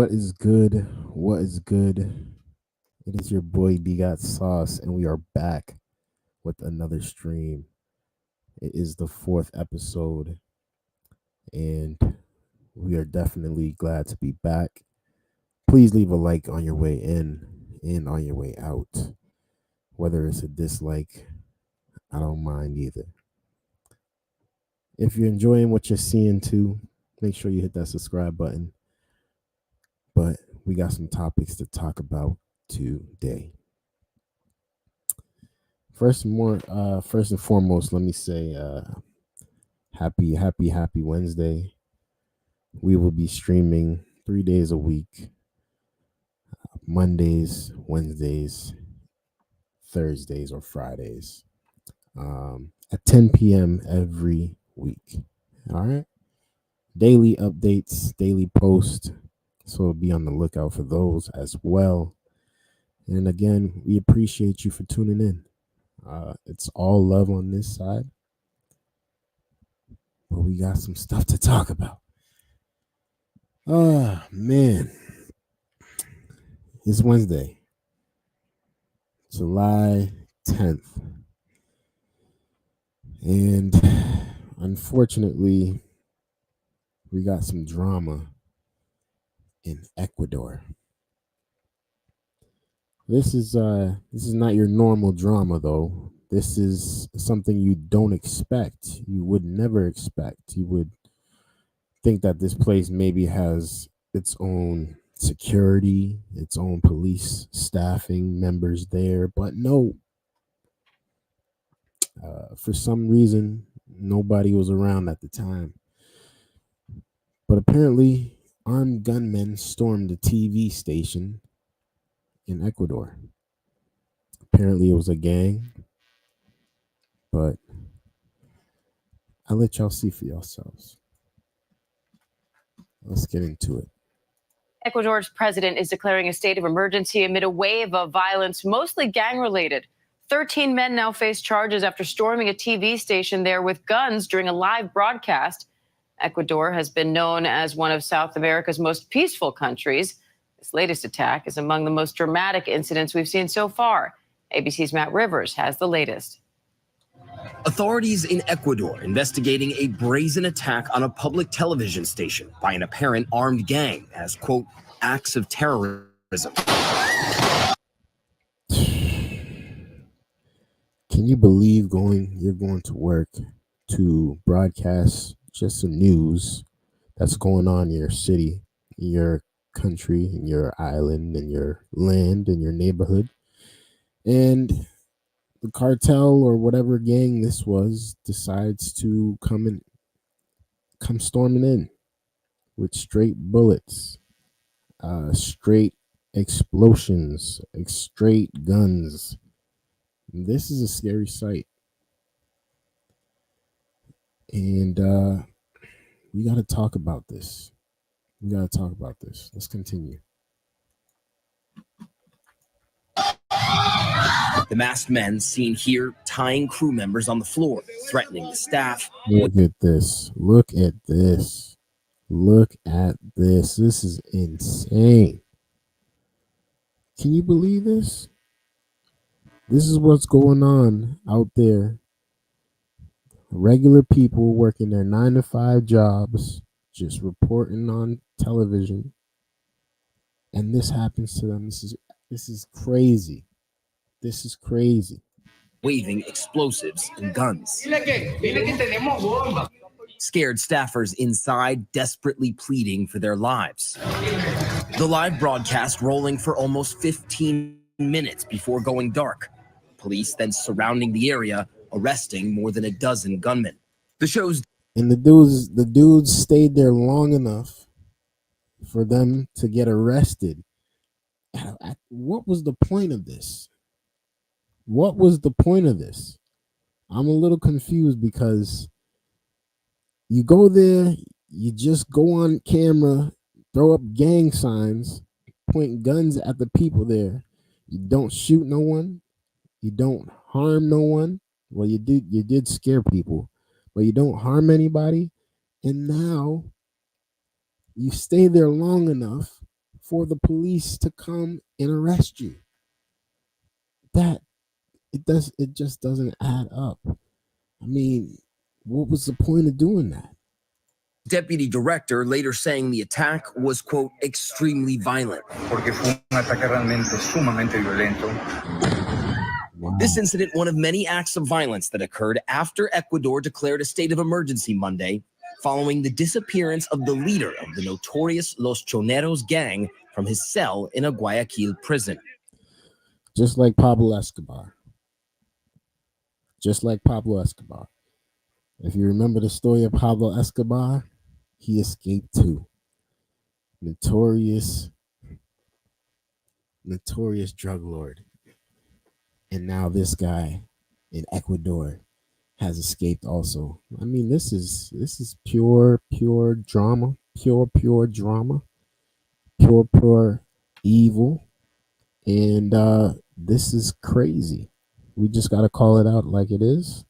What is good? What is good? It is your boy B Got Sauce, and we are back with another stream. It is the fourth episode, and we are definitely glad to be back. Please leave a like on your way in and on your way out. Whether it's a dislike, I don't mind either. If you're enjoying what you're seeing too, make sure you hit that subscribe button. But we got some topics to talk about today. First and foremost, let me say happy Wednesday. We will be streaming 3 days a week: Mondays, Wednesdays, Thursdays, or Fridays, at 10 p.m. every week. All right. Daily updates, daily posts. So be on the lookout for those as well. And again, we appreciate you for tuning in. It's all love on this side, but we got some stuff to talk about. Oh, man. It's Wednesday, July 10th. And unfortunately, we got some drama in Ecuador. This is not your normal drama though. This is something you don't expect. You would never expect. You would think that this place maybe has its own security, its own police staffing members there, but no. For some reason, nobody was around at the time. But apparently, armed gunmen stormed the TV station in Ecuador. Apparently, it was a gang, but I'll let y'all see for yourselves. Let's get into it. Ecuador's president is declaring a state of emergency amid a wave of violence, mostly gang-related. 13 men now face charges after storming a TV station there with guns during a live broadcast. Ecuador has been known as one of South America's most peaceful countries. This latest attack is among the most dramatic incidents we've seen so far. ABC's Matt Rivers has the latest. Authorities in Ecuador investigating a brazen attack on a public television station by an apparent armed gang as, quote, acts of terrorism. Can you believe you're going to work to broadcast just some news that's going on in your city, in your country, in your island, in your land, in your neighborhood, and the cartel or whatever gang this was decides to come storming in with straight bullets, straight explosions, straight guns. This is a scary sight. And we got to talk about this. Let's continue. The masked men seen here tying crew members on the floor, threatening the staff. Look at this. This is insane. Can you believe this? This is what's going on out there. Regular people working their 9-to-5 jobs, just reporting on television, and this happens to them. This is crazy. This is crazy. Waving explosives and guns. Scared staffers inside, desperately pleading for their lives. The live broadcast rolling for almost 15 minutes before going dark. Police then surrounding the area, arresting more than a dozen gunmen. The show's and the dudes stayed there long enough for them to get arrested. What was the point of this? I'm a little confused because you go there, you just go on camera, throw up gang signs, point guns at the people there. You don't shoot no one. You don't harm no one. Well, you did scare people, but you don't harm anybody. And now you stay there long enough for the police to come and arrest you. That it just doesn't add up. I mean, what was the point of doing that? Deputy director later saying the attack was, quote, extremely violent. Porque fue un ataque realmente sumamente violento. Wow. This incident, one of many acts of violence that occurred after Ecuador declared a state of emergency Monday, following the disappearance of the leader of the notorious Los Choneros gang from his cell in a Guayaquil prison. Just like Pablo Escobar. Just like Pablo Escobar. If you remember the story of Pablo Escobar, he escaped too. Notorious drug lord. And now this guy in Ecuador has escaped also. I mean, this is pure drama, pure drama, pure evil, and this is crazy. We just got to call it out like it is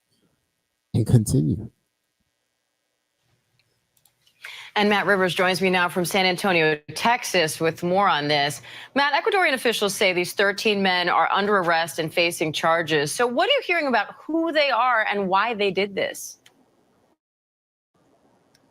and continue. And Matt Rivers joins me now from San Antonio, Texas, with more on this. Matt, Ecuadorian officials say these 13 men are under arrest and facing charges. So what are you hearing about who they are and why they did this?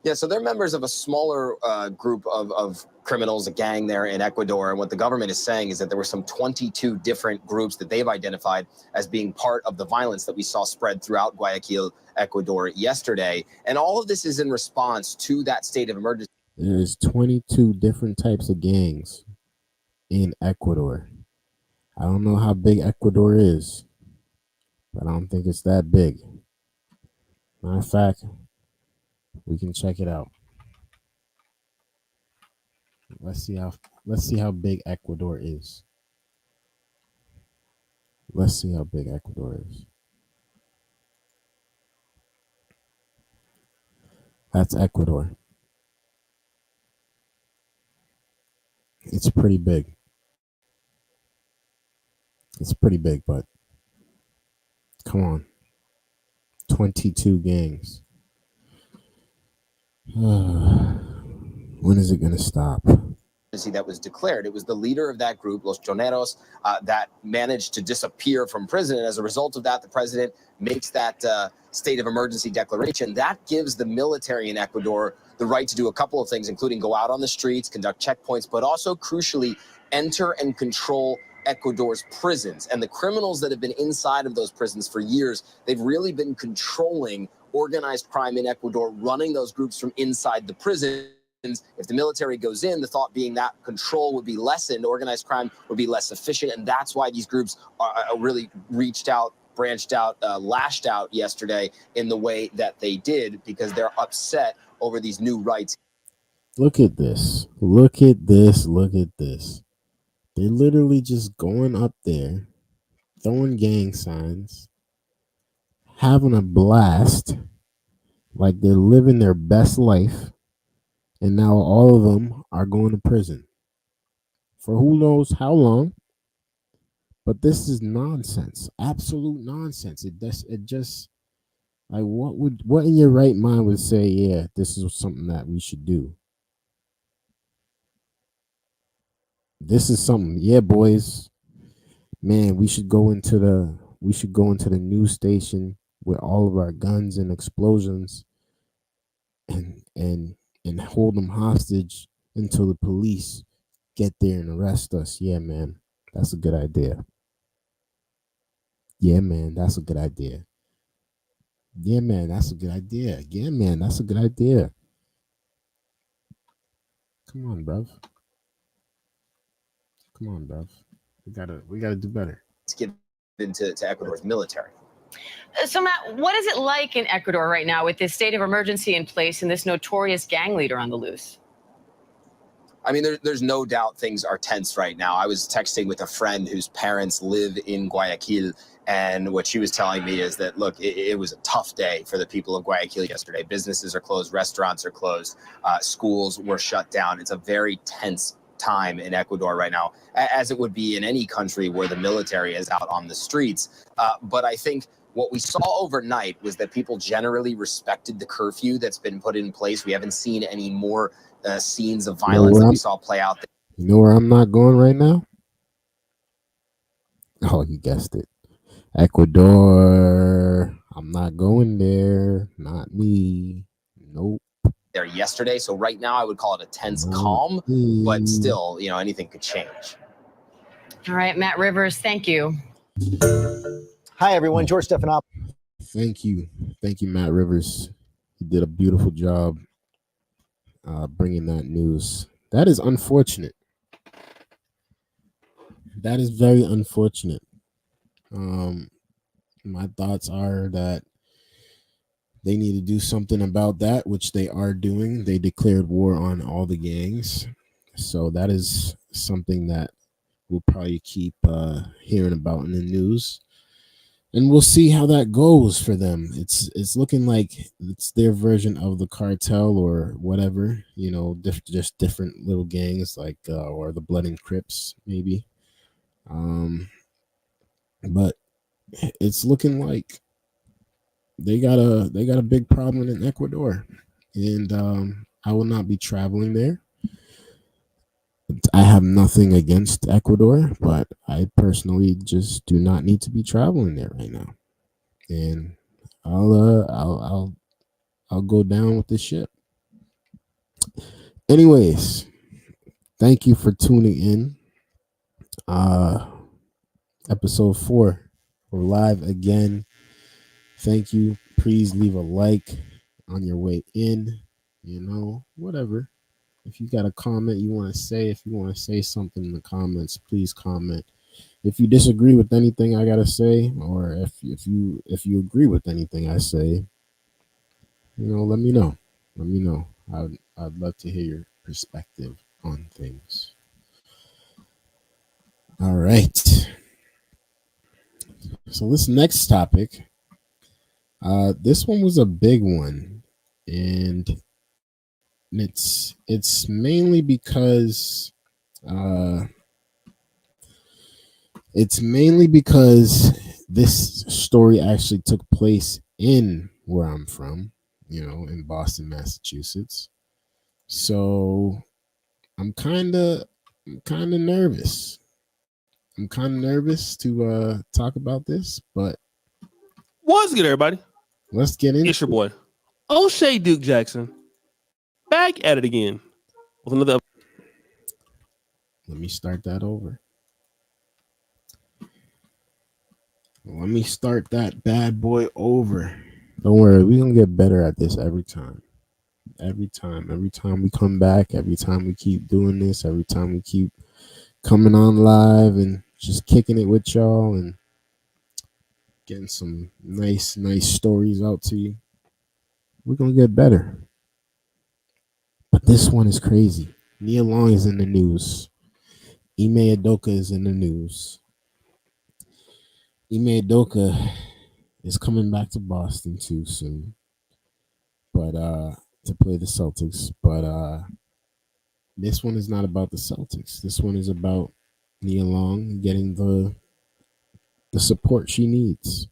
Yeah, so they're members of a smaller group of criminals, a gang there in Ecuador. And what the government is saying is that there were some 22 different groups that they've identified as being part of the violence that we saw spread throughout Guayaquil, Ecuador yesterday. And all of this is in response to that state of emergency. There's 22 different types of gangs in Ecuador. I don't know how big Ecuador is, but I don't think it's that big. Matter of fact, we can check it out. Let's see how big Ecuador is. Let's see how big Ecuador is. That's Ecuador. It's pretty big. It's pretty big, but come on. 22 gangs. When is it going to stop? That was declared. It was the leader of that group, Los Choneros, that managed to disappear from prison. And as a result of that, the president makes that state of emergency declaration. That gives the military in Ecuador the right to do a couple of things, including go out on the streets, conduct checkpoints, but also crucially enter and control Ecuador's prisons. And the criminals that have been inside of those prisons for years, they've really been controlling organized crime in Ecuador, running those groups from inside the prison. If the military goes in, the thought being that control would be lessened, organized crime would be less efficient. And that's why these groups are really reached out, branched out, lashed out yesterday in the way that they did, because they're upset over these new rights. Look at this. Look at this. Look at this. They're literally just going up there, throwing gang signs, having a blast, like they're living their best life. And now all of them are going to prison for who knows how long. But this is nonsense, absolute nonsense. It just like what in your right mind would say, yeah, this is something that we should do. This is something, yeah, boys. Man, we should go into the news station with all of our guns and explosions and hold them hostage until the police get there and arrest us. Yeah, man, that's a good idea. Yeah, man, that's a good idea. Yeah, man, that's a good idea. Yeah, man, that's a good idea. Come on, bruv. Come on, bruv. We gotta do better. Let's get into Ecuador's military. So, Matt, what is it like in Ecuador right now with this state of emergency in place and this notorious gang leader on the loose? I mean, there's no doubt things are tense right now. I was texting with a friend whose parents live in Guayaquil, and what she was telling me is that, look, it was a tough day for the people of Guayaquil yesterday. Businesses are closed, restaurants are closed, schools were shut down. It's a very tense time in Ecuador right now, as it would be in any country where the military is out on the streets. But I think what we saw overnight was that people generally respected the curfew that's been put in place. We haven't seen any more scenes of violence that we saw play out. You know where I'm not going right now? Oh, you guessed it. Ecuador. I'm not going there. Not me. Nope. There yesterday. So right now I would call it a tense Not calm, but me. still, anything could change. All right, Matt Rivers, thank you. Hi, everyone. George Stephanopoulos. Thank you. Thank you, Matt Rivers. You did a beautiful job bringing that news. That is unfortunate. That is very unfortunate. My thoughts are that they need to do something about that, which they are doing. They declared war on all the gangs. So that is something that we'll probably keep hearing about in the news. And we'll see how that goes for them. It's looking like it's their version of the cartel or whatever, just different little gangs like or the Blood and Crips maybe. But it's looking like they got a big problem in Ecuador, and I will not be traveling there. I have nothing against Ecuador, but I personally just do not need to be traveling there right now, and I'll go down with the ship. Anyways, thank you for tuning in. Episode 4, we're live again. Thank you. Please leave a like on your way in. Whatever. If you got a comment you want to say, if you want to say something in the comments, please comment. If you disagree with anything I gotta say, or if you agree with anything I say, let me know. Let me know. I'd love to hear your perspective on things. All right. So this next topic, this one was a big one, and it's mainly because this story actually took place in where I'm from, in Boston, Massachusetts. So I'm kind of nervous. I'm kind of nervous to talk about this, but what's good, everybody? Let's get into it's your boy O'Shea Duke Jackson, back at it again with another. Let me start that over. Let me start that bad boy over. Don't worry, we're gonna get better at this every time. Every time we come back, every time we keep doing this, every time we keep coming on live and just kicking it with y'all and getting some nice stories out to you, we're gonna get better. But this one is crazy. Nia Long is in the news. Ime Udoka is in the news. Ime Udoka is coming back to Boston too soon, but to play the Celtics. But this one is not about the Celtics. This one is about Nia Long getting the support she needs.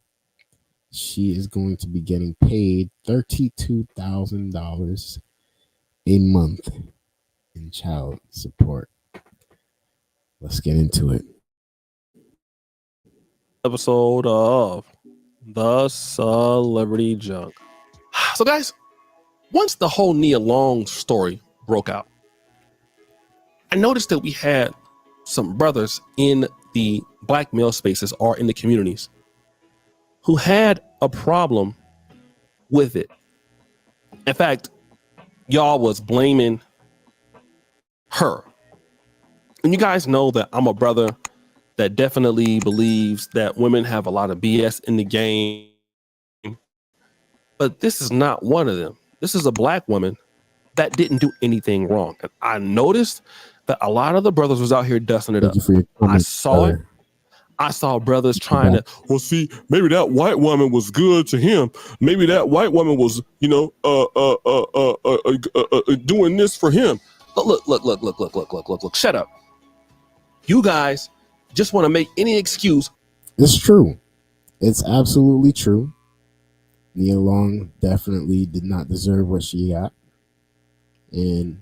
She is going to be getting paid $32,000 a month in child support. Let's get into it. Episode of The Celebrity Junk. So, guys, once the whole Nia Long story broke out, I noticed that we had some brothers in the black male spaces or in the communities who had a problem with it. In fact, y'all was blaming her. And you guys know that I'm a brother that definitely believes that women have a lot of BS in the game. But this is not one of them. This is a black woman that didn't do anything wrong. And I noticed that a lot of the brothers was out here dusting it up. I saw it. I saw brothers trying to, well, see, maybe that white woman was good to him. Maybe that white woman was, doing this for him. Look. Shut up. You guys just want to make any excuse. It's true. It's absolutely true. Nia Long definitely did not deserve what she got. And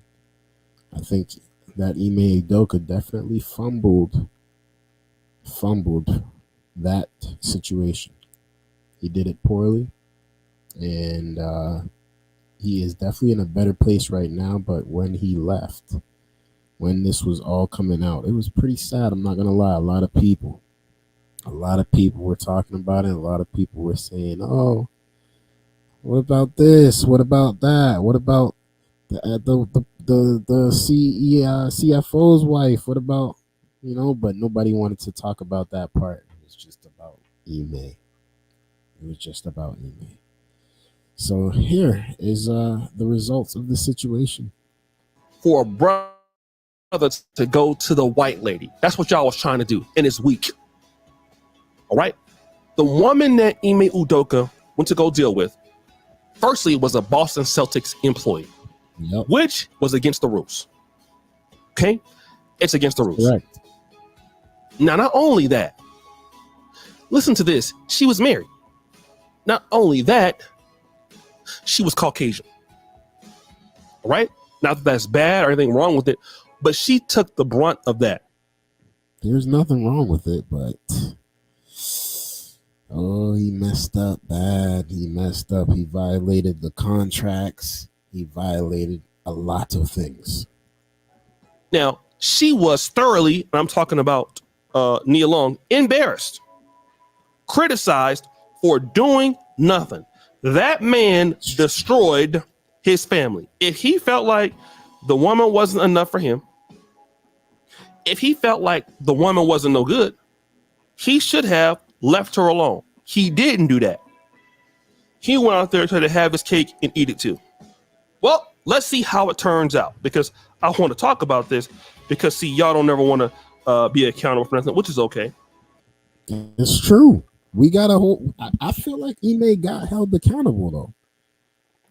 I think that Ime Udoka definitely fumbled that situation. He did it poorly, and he is definitely in a better place right now. But when he left, when this was all coming out, it was pretty sad. I'm not gonna lie. A lot of people were talking about it. A lot of people were saying, "Oh, what about this? What about that? What about the CFO's wife? What about, you know?" But nobody wanted to talk about that part. It was just about Ime. It was just about Ime. So here is the results of the situation. For a brother to go to the white lady. That's what y'all was trying to do, and it's weak. All right? The woman that Ime Udoka went to go deal with, firstly, was a Boston Celtics employee, which was against the rules. Okay? It's against the rules. Correct. Now, not only that, listen to this. She was married. Not only that, she was Caucasian. All right? Not that that's bad or anything wrong with it, but she took the brunt of that. There's nothing wrong with it, but oh, he messed up bad. He messed up. He violated the contracts. He violated a lot of things. Now, she was thoroughly, I'm talking about Nia Long, embarrassed, criticized for doing nothing. That man destroyed his family. If he felt like the woman wasn't enough for him, if he felt like the woman wasn't no good, he should have left her alone. He didn't do that. He went out there and tried to have his cake and eat it too. Well, let's see how it turns out, because I want to talk about this, because see, y'all don't never want to be accountable for nothing, which is okay. It's true. We got a whole. I feel like Ime got held accountable though.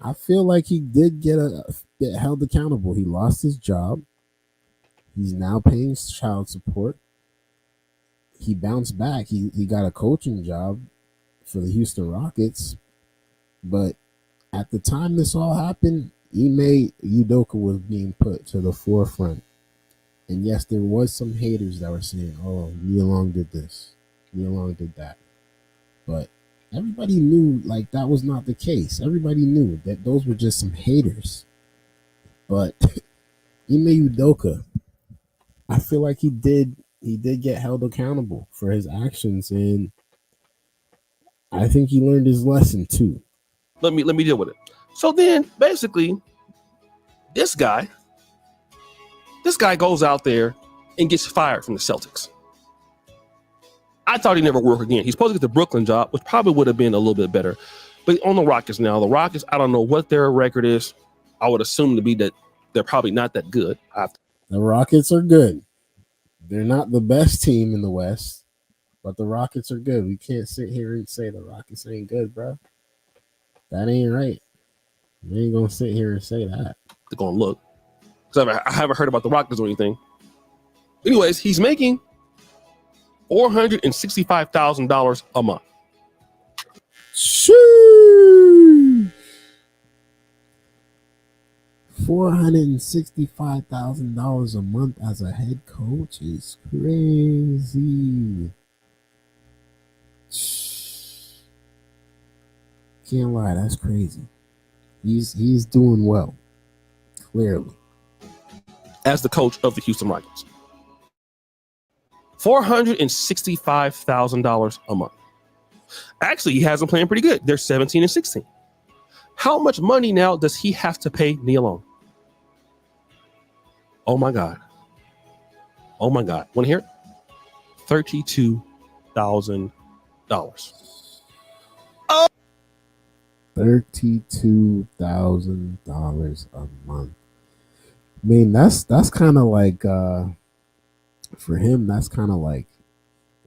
I feel like he did get held accountable. He lost his job. He's now paying child support. He bounced back. He got a coaching job for the Houston Rockets. But at the time this all happened, Ime Udoka was being put to the forefront. And yes, there was some haters that were saying, "Oh, Nia Long did this. Nia Long did that." But everybody knew like that was not the case. Everybody knew that those were just some haters. But Ime Udoka, I feel like he did get held accountable for his actions, and I think he learned his lesson too. Let me deal with it. So then basically this guy goes out there and gets fired from the Celtics. I thought he'd never work again. He's supposed to get the Brooklyn job, which probably would have been a little bit better. But on the Rockets now, the Rockets, I don't know what their record is. I would assume to be that they're probably not that good. The Rockets are good. They're not the best team in the West, but the Rockets are good. We can't sit here and say the Rockets ain't good, bro. That ain't right. We ain't gonna sit here and say that. They're gonna look. Because I haven't heard about the Rockets or anything. Anyways, he's making $465,000 a month. Shoo! $465,000 a month as a head coach is crazy. Can't lie, that's crazy. He's doing well, clearly. As the coach of the Houston Rockets. $465,000 a month. Actually, he has them playing pretty good. They're 17-16. How much money now does he have to pay Nia Long? Oh my God. Oh my God. Want to hear it? $32,000. Oh. $32,000 a month. I mean, that's kind of like for him. That's kind of like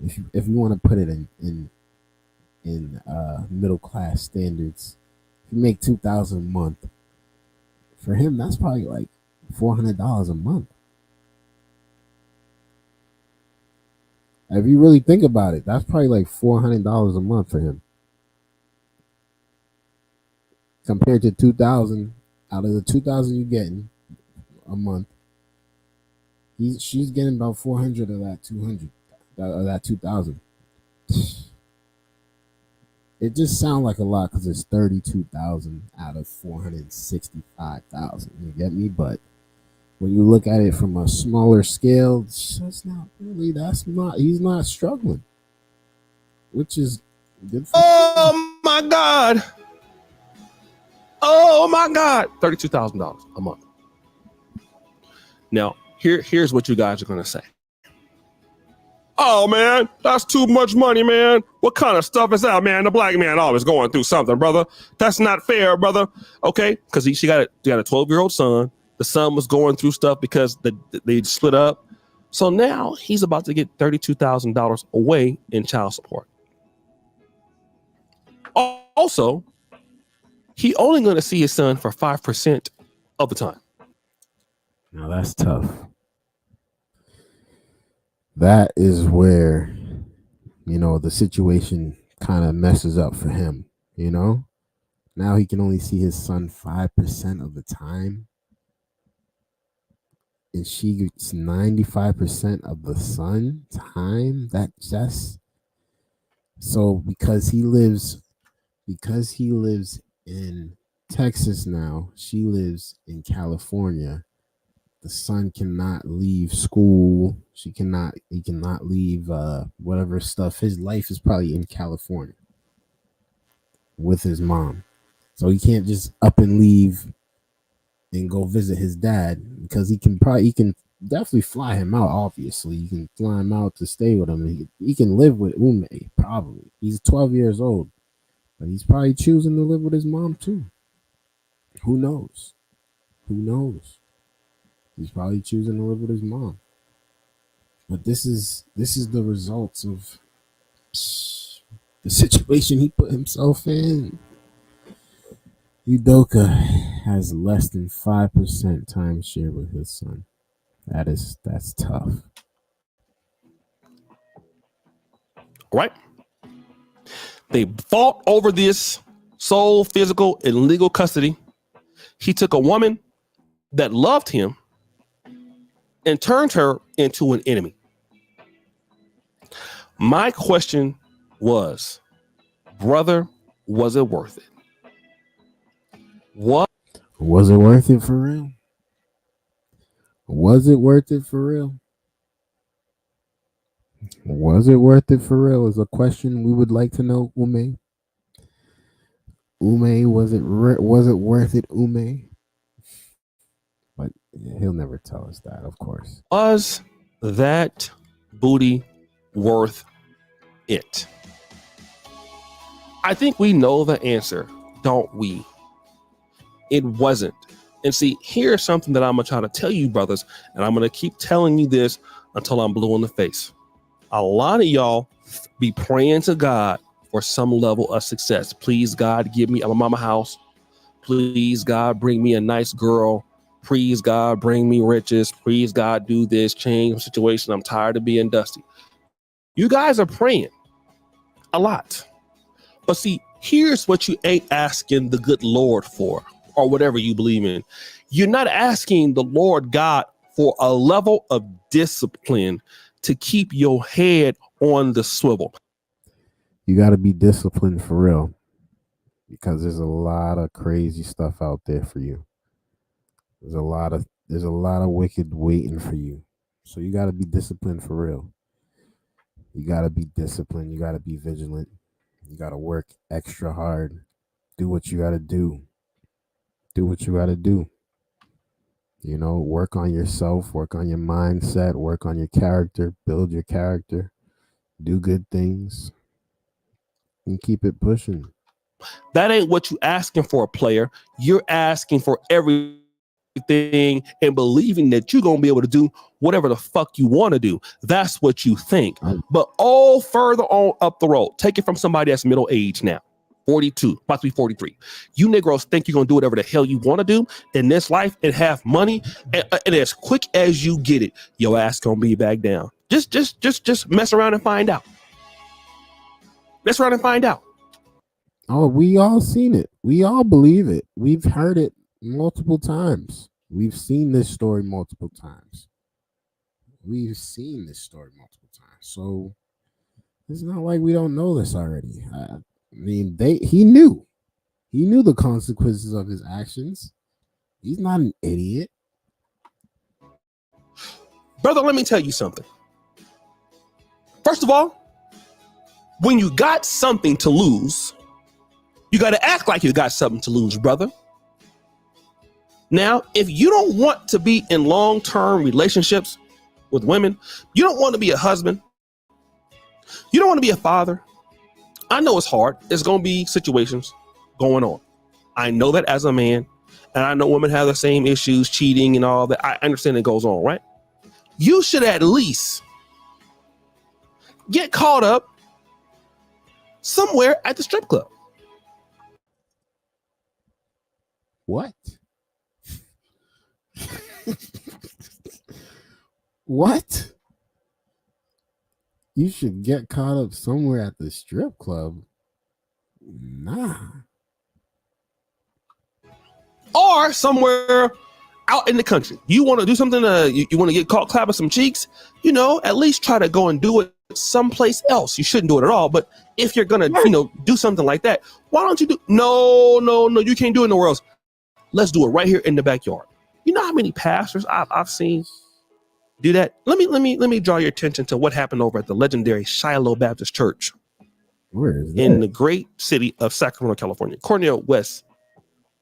if you want to put it in middle class standards, if you make $2,000 a month, for him that's probably like $400 a month. If you really think about it, that's probably like $400 a month for him. Compared to 2,000, out of the 2,000 you're getting a month, She's getting about 400 of that 200, of that 2,000. It just sounds like a lot because it's 32,000 out of 465,000. You get me? But when you look at it from a smaller scale, that's not really. That's not. He's not struggling, which is good for. Oh my God! Oh my God! $32,000 a month. Now, here's what you guys are gonna say. Oh man, that's too much money, man. What kind of stuff is that, man? The black man always going through something, brother. That's not fair, brother. Okay, because she got a 12-year-old son. The son was going through stuff because they split up. So now he's about to get $32,000 away in child support. Also, he only going to see his son for 5% of the time. Now that's tough. That is where, the situation kind of messes up for him, Now he can only see his son 5% of the time. And she gets 95% of the son time. So because he lives in Texas now, she lives in California. The son cannot leave school. He cannot leave whatever stuff. His life is probably in California with his mom. So he can't just up and leave and go visit his dad because he can definitely fly him out. Obviously, you can fly him out to stay with him. He can live with Ume, probably. He's 12 years old, but he's probably choosing to live with his mom too. Who knows? He's probably choosing to live with his mom. But this is the results of the situation he put himself in. Udoka has less than 5% timeshare with his son. That's tough. Right? They fought over this sole, physical, and legal custody. He took a woman that loved him and turned her into an enemy. My question was, brother, was it worth it? What? Was it worth it for real? Was it worth it for real? Was it worth it for real is a question we would like to know, Ume. Was it worth it, Ume? But he'll never tell us that, of course. Was that booty worth it? I think we know the answer, don't we? It wasn't. And see, here's something that I'm going to try to tell you, brothers, and I'm going to keep telling you this until I'm blue in the face. A lot of y'all be praying to God for some level of success. Please, God, give me a mama house. Please, God, bring me a nice girl. Please, God, bring me riches. Please, God, do this, change the situation. I'm tired of being dusty. You guys are praying a lot. But see, here's what you ain't asking the good Lord for, or whatever you believe in. You're not asking the Lord God for a level of discipline to keep your head on the swivel. You got to be disciplined for real, because there's a lot of crazy stuff out there for you. There's a lot of wicked waiting for you. So you got to be disciplined for real. You got to be disciplined. You got to be vigilant. You got to work extra hard. Do what you got to do. Do what you got to do. Work on yourself, work on your mindset, work on your character, build your character, do good things, and keep it pushing. That ain't what you asking for, a player. You're asking for everything and believing that you're going to be able to do whatever the fuck you want to do. That's what you think. But all further on up the road, take it from somebody that's middle age now, 42, about to be 43. You Negroes think you're going to do whatever the hell you want to do in this life and have money. And as quick as you get it, your ass going to be back down. Just mess around and find out. Mess around and find out. Oh, we all seen it. We all believe it. We've heard it multiple times. We've seen this story multiple times. We've seen this story multiple times. So it's not like we don't know this already. I mean, he knew the consequences of his actions. He's not an idiot. Brother, let me tell you something. First of all, when you got something to lose, you got to act like you got something to lose, brother. Now, if you don't want to be in long-term relationships with women, you don't want to be a husband, you don't want to be a father. I know it's hard. There's going to be situations going on. I know that as a man, and I know women have the same issues, cheating and all that. I understand it goes on, right? You should at least get caught up somewhere at the strip club. What? What? You should get caught up somewhere at the strip club? Nah. Or somewhere out in the country. You want to do something, you want to get caught clapping some cheeks, at least try to go and do it someplace else. You shouldn't do it at all, but if you're going to, do something like that, why don't you do, no, you can't do it nowhere else. Let's do it right here in the backyard. You know how many pastors I've seen do that? Let me draw your attention to what happened over at the legendary Shiloh Baptist Church. Where is that? In the great city of Sacramento, California. Cornel West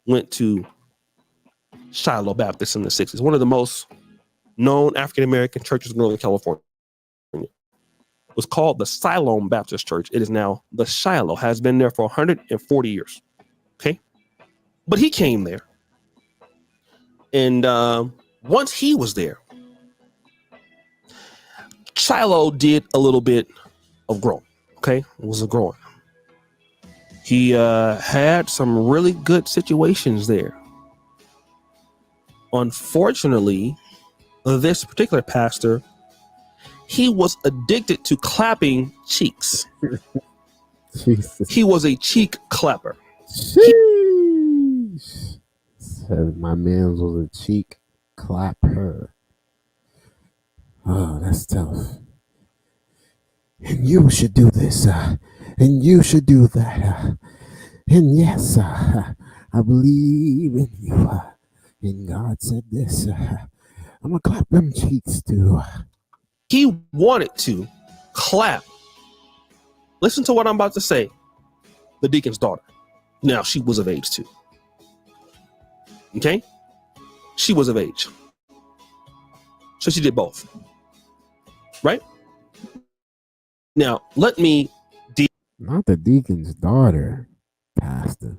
went to Shiloh Baptist in the 60s, one of the most known African-American churches in Northern California. It was called the Siloam Baptist Church. It is now the Shiloh, has been there for 140 years. Okay. But he came there. And once he was there, Shiloh did a little bit of growing. Okay. It was a growing. He had some really good situations there. Unfortunately, this particular pastor, he was addicted to clapping cheeks. Jesus. He was a cheek clapper. Sheesh. Said my man was a cheek clapper. Oh, that's tough. And you should do this, and you should do that. And yes, I believe in you. And God said this. I'm going to clap them cheeks too. He wanted to clap. Listen to what I'm about to say. The deacon's daughter. Now, she was of age too. Okay? She was of age. So she did both. Right? Now, let me... Not the deacon's daughter, Pastor.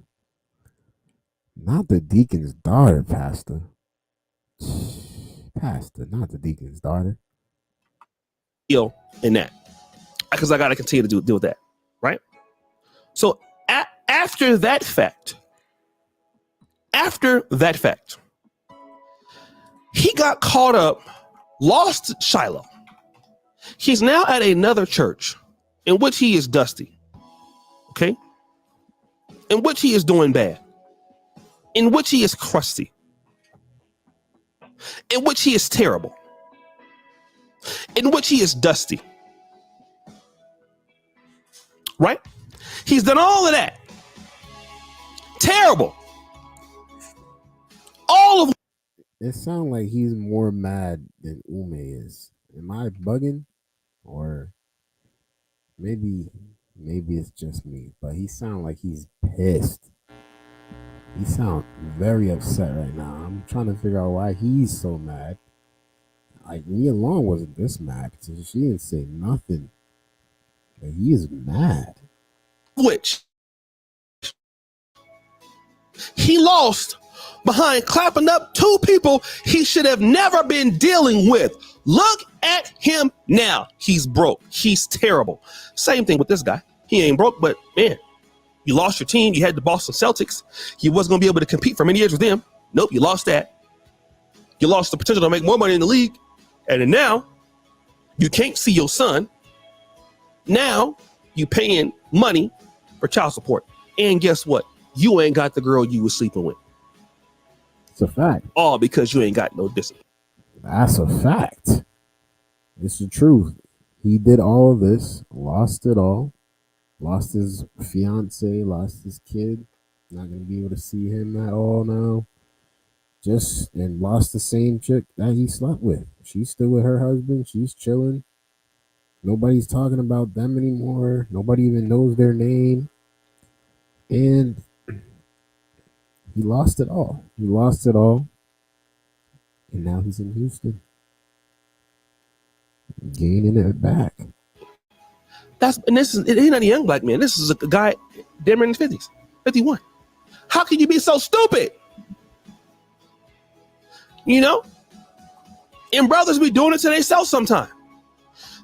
Not the deacon's daughter, Pastor. Pastor, not the deacon's daughter. In that. Because I got to continue to deal with that. Right? So, after that fact, he got caught up, lost Shiloh. He's now at another church in which he is dusty. Okay? In which he is doing bad. In which he is crusty. In which he is terrible. In which he is dusty. Right? He's done all of that. Terrible. All of it sounds like he's more mad than Ume is. Am I bugging? Or maybe it's just me, but he sounds like he's pissed. He sounds very upset right now. I'm trying to figure out why he's so mad. Like, Nia Long wasn't this mad. So she didn't say nothing. But he is mad. which he lost behind clapping up two people he should have never been dealing with. Look at him now. He's broke. He's terrible. Same thing with this guy. He ain't broke, but man, you lost your team. You had the Boston Celtics. You wasn't going to be able to compete for many years with them. Nope, you lost that. You lost the potential to make more money in the league. And then now you can't see your son. Now you paying money for child support. And guess what? You ain't got the girl you was sleeping with. It's a fact. All because you ain't got no discipline. That's a fact. It's the truth. He did all of this, lost it all, lost his fiance, lost his kid. Not gonna be able to see him at all now. Just and lost the same chick that he slept with. She's still with her husband. She's chilling. Nobody's talking about them anymore. Nobody even knows their name. And he lost it all. He lost it all. And now he's in Houston, gaining it back. He's not a young black man. This is a guy damn in his 50s, 51. How can you be so stupid? You know? And brothers be doing it to themselves sometimes.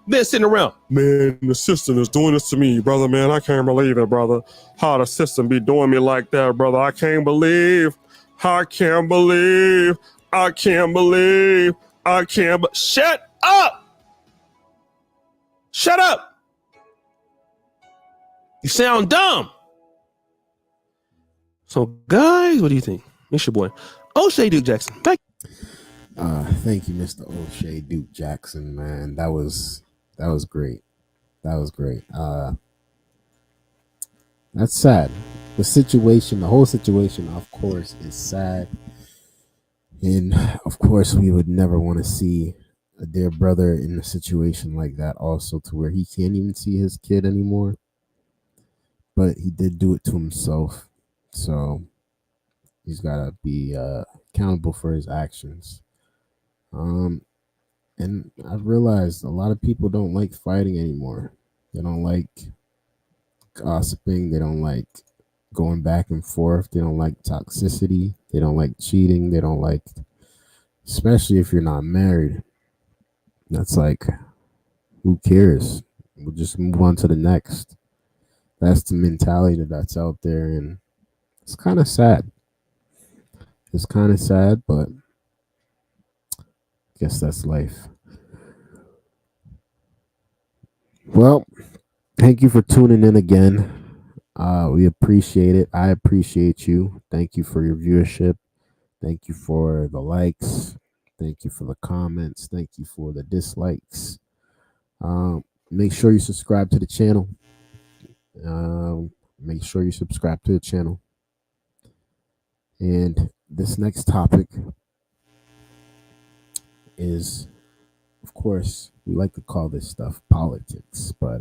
Then sitting around, man, the system is doing this to me, brother, man. I can't believe it, brother. How the system be doing me like that, brother. I can't believe. I can't believe. I can't believe. I can't. Shut up. Shut up. You sound dumb. So, guys, what do you think? It's your boy, O'Shea Duke Jackson. Thank you, Mr. O'Shea Duke Jackson, man. That was great. That was great. That's sad. The whole situation, of course, is sad. And of course, we would never want to see a dear brother in a situation like that, also to where he can't even see his kid anymore. But he did do it to himself. So he's got to be accountable for his actions. And I've realized a lot of people don't like fighting anymore. They don't like gossiping. They don't like going back and forth. They don't like toxicity. They don't like cheating. They don't like, especially if you're not married. That's like, who cares? We'll just move on to the next. That's the mentality that's out there. And it's kind of sad. It's kind of sad, but I guess that's life. Well, thank you for tuning in again. We appreciate it. I appreciate you. Thank you for your viewership. Thank you for the likes. Thank you for the comments. Thank you for the dislikes. Make sure you subscribe to the channel. Make sure you subscribe to the channel. And this next topic is, of course, we like to call this stuff politics, but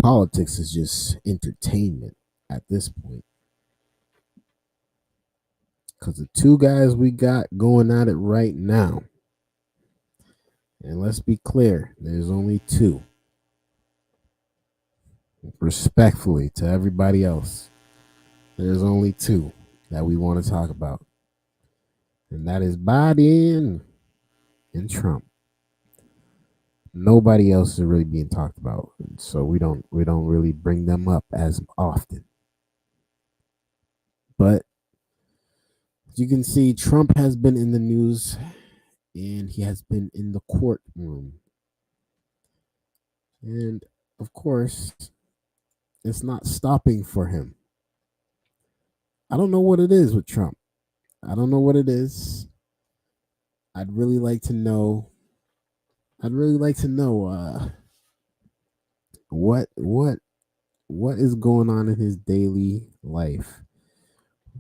politics is just entertainment at this point. Because the two guys we got going at it right now, and let's be clear, there's only two. Respectfully to everybody else, there's only two that we want to talk about. And that is Biden and Trump. Nobody else is really being talked about. So we don't really bring them up as often. But you can see Trump has been in the news and he has been in the courtroom. And of course, it's not stopping for him. I don't know what it is with Trump. I don't know what it is. I'd really like to know what is going on in his daily life.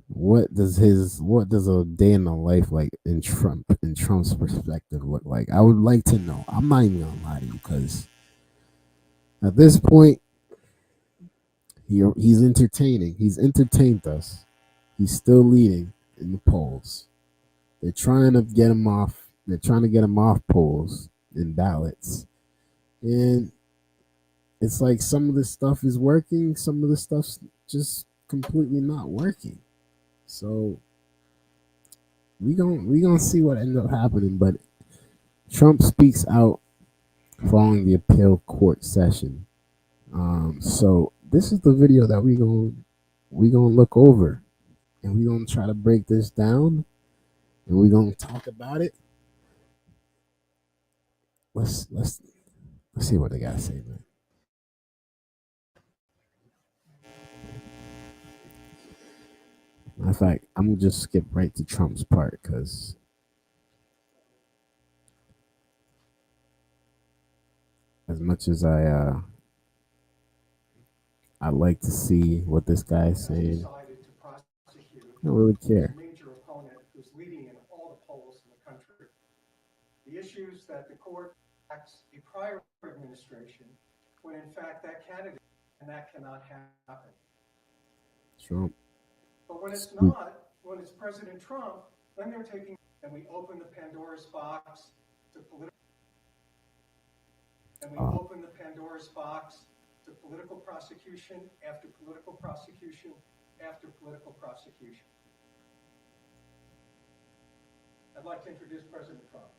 What does a day in the life like in Trump's perspective look like? I would like to know. I'm not even gonna lie to you, because at this point he's entertaining. He's entertained us. He's still leading in the polls. They're trying to get him off. They're trying to get him off polls and ballots. And it's like some of this stuff is working, some of the stuff's just completely not working. So we gonna see what ends up happening. But Trump speaks out following the appeal court session. So this is the video that we gonna look over, and we gonna try to break this down, and we gonna talk about it. Let's see what they gotta say, man. Matter of fact, I'm gonna just skip right to Trump's part, because As much as I like to see what this guy's saying, decided to prosecute I don't really his care. major opponent, who's leading in all the polls in the country. The issues that the court acts a prior administration, when in fact that candidate, and that cannot happen. Trump. But when it's not, when it's President Trump, then they're taking, and we open the Pandora's box to political, and we open the Pandora's box to political prosecution after political prosecution after political prosecution. I'd like to introduce President Trump.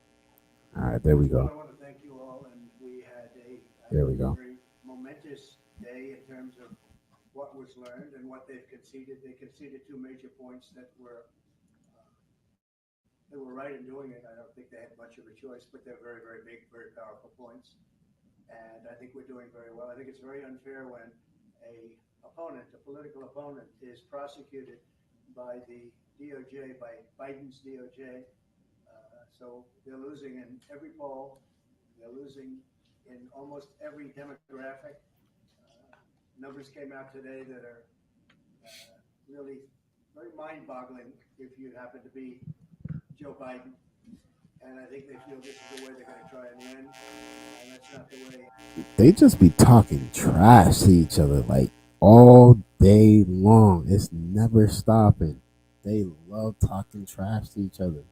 All right, there we Well, go. I want to thank you all, and we had There we go. very momentous day in terms of what was learned and what they've conceded. They conceded two major points that were they were right in doing it. I don't think they had much of a choice, but they're very, very big, very powerful points. And I think we're doing very well. I think it's very unfair when a political opponent, is prosecuted by the DOJ, by Biden's DOJ. So they're losing in every poll. They're losing in almost every demographic. Numbers came out today that are really very mind-boggling if you happen to be Joe Biden. And I think they feel this is the way they're going to try and win. And that's not the way. They just be talking trash to each other like all day long. It's never stopping. They love talking trash to each other.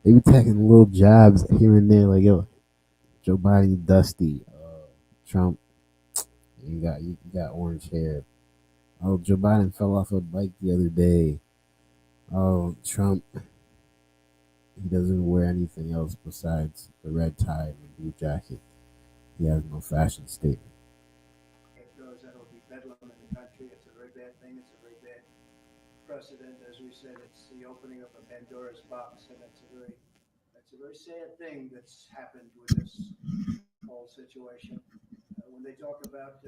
They be taking little jabs here and there, like, yo, Joe Biden, you dusty. Trump, you got orange hair. Oh, Joe Biden fell off a bike the other day. Oh, Trump, he doesn't wear anything else besides the red tie and the blue jacket. He has no fashion statement. It goes, that'll be bedlam in the country. It's a very bad thing. It's a very bad precedent. As we said, it's the opening of a Pandora's box, and that's a very sad thing that's happened with this whole situation. When they talk about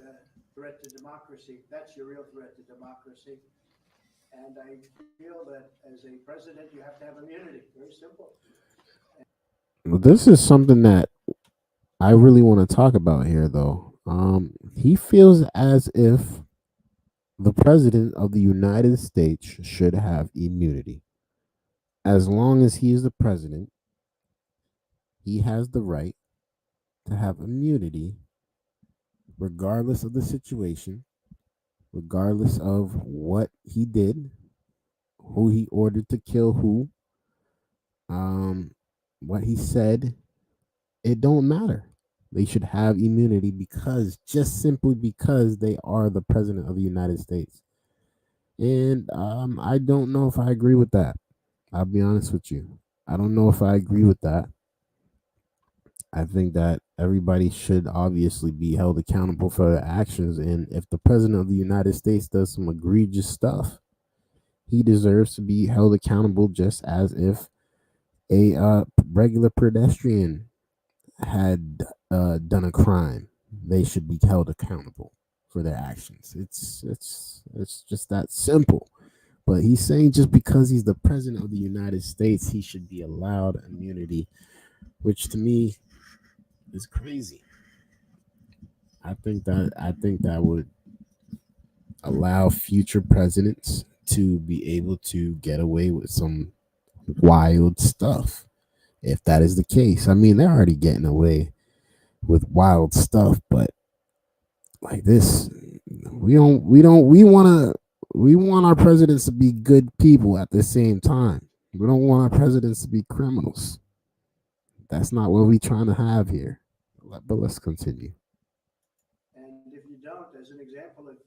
threat to democracy, that's your real threat to democracy. And I feel that as a president, you have to have immunity. Very simple. Well, this is something that I really want to talk about here, though. He feels as if the president of the United States should have immunity. As long as he is the president, he has the right to have immunity, regardless of the situation, regardless of what he did, who he ordered to kill who, what he said. It don't matter. They should have immunity because just simply because they are the president of the United States. And I don't know if I agree with that. I'll be honest with you. I don't know if I agree with that. I think that everybody should obviously be held accountable for their actions. And if the president of the United States does some egregious stuff, he deserves to be held accountable just as if a regular pedestrian had done a crime. They should be held accountable for their actions. It's just that simple. But he's saying just because he's the president of the United States, he should be allowed immunity, which to me is crazy. I think that would allow future presidents to be able to get away with some wild stuff. If that is the case, I mean, they're already getting away with wild stuff, but like this, we want our presidents to be good people at the same time. We don't want our presidents to be criminals. That's not what we're trying to have here. But let's continue. And if you don't, as an example, if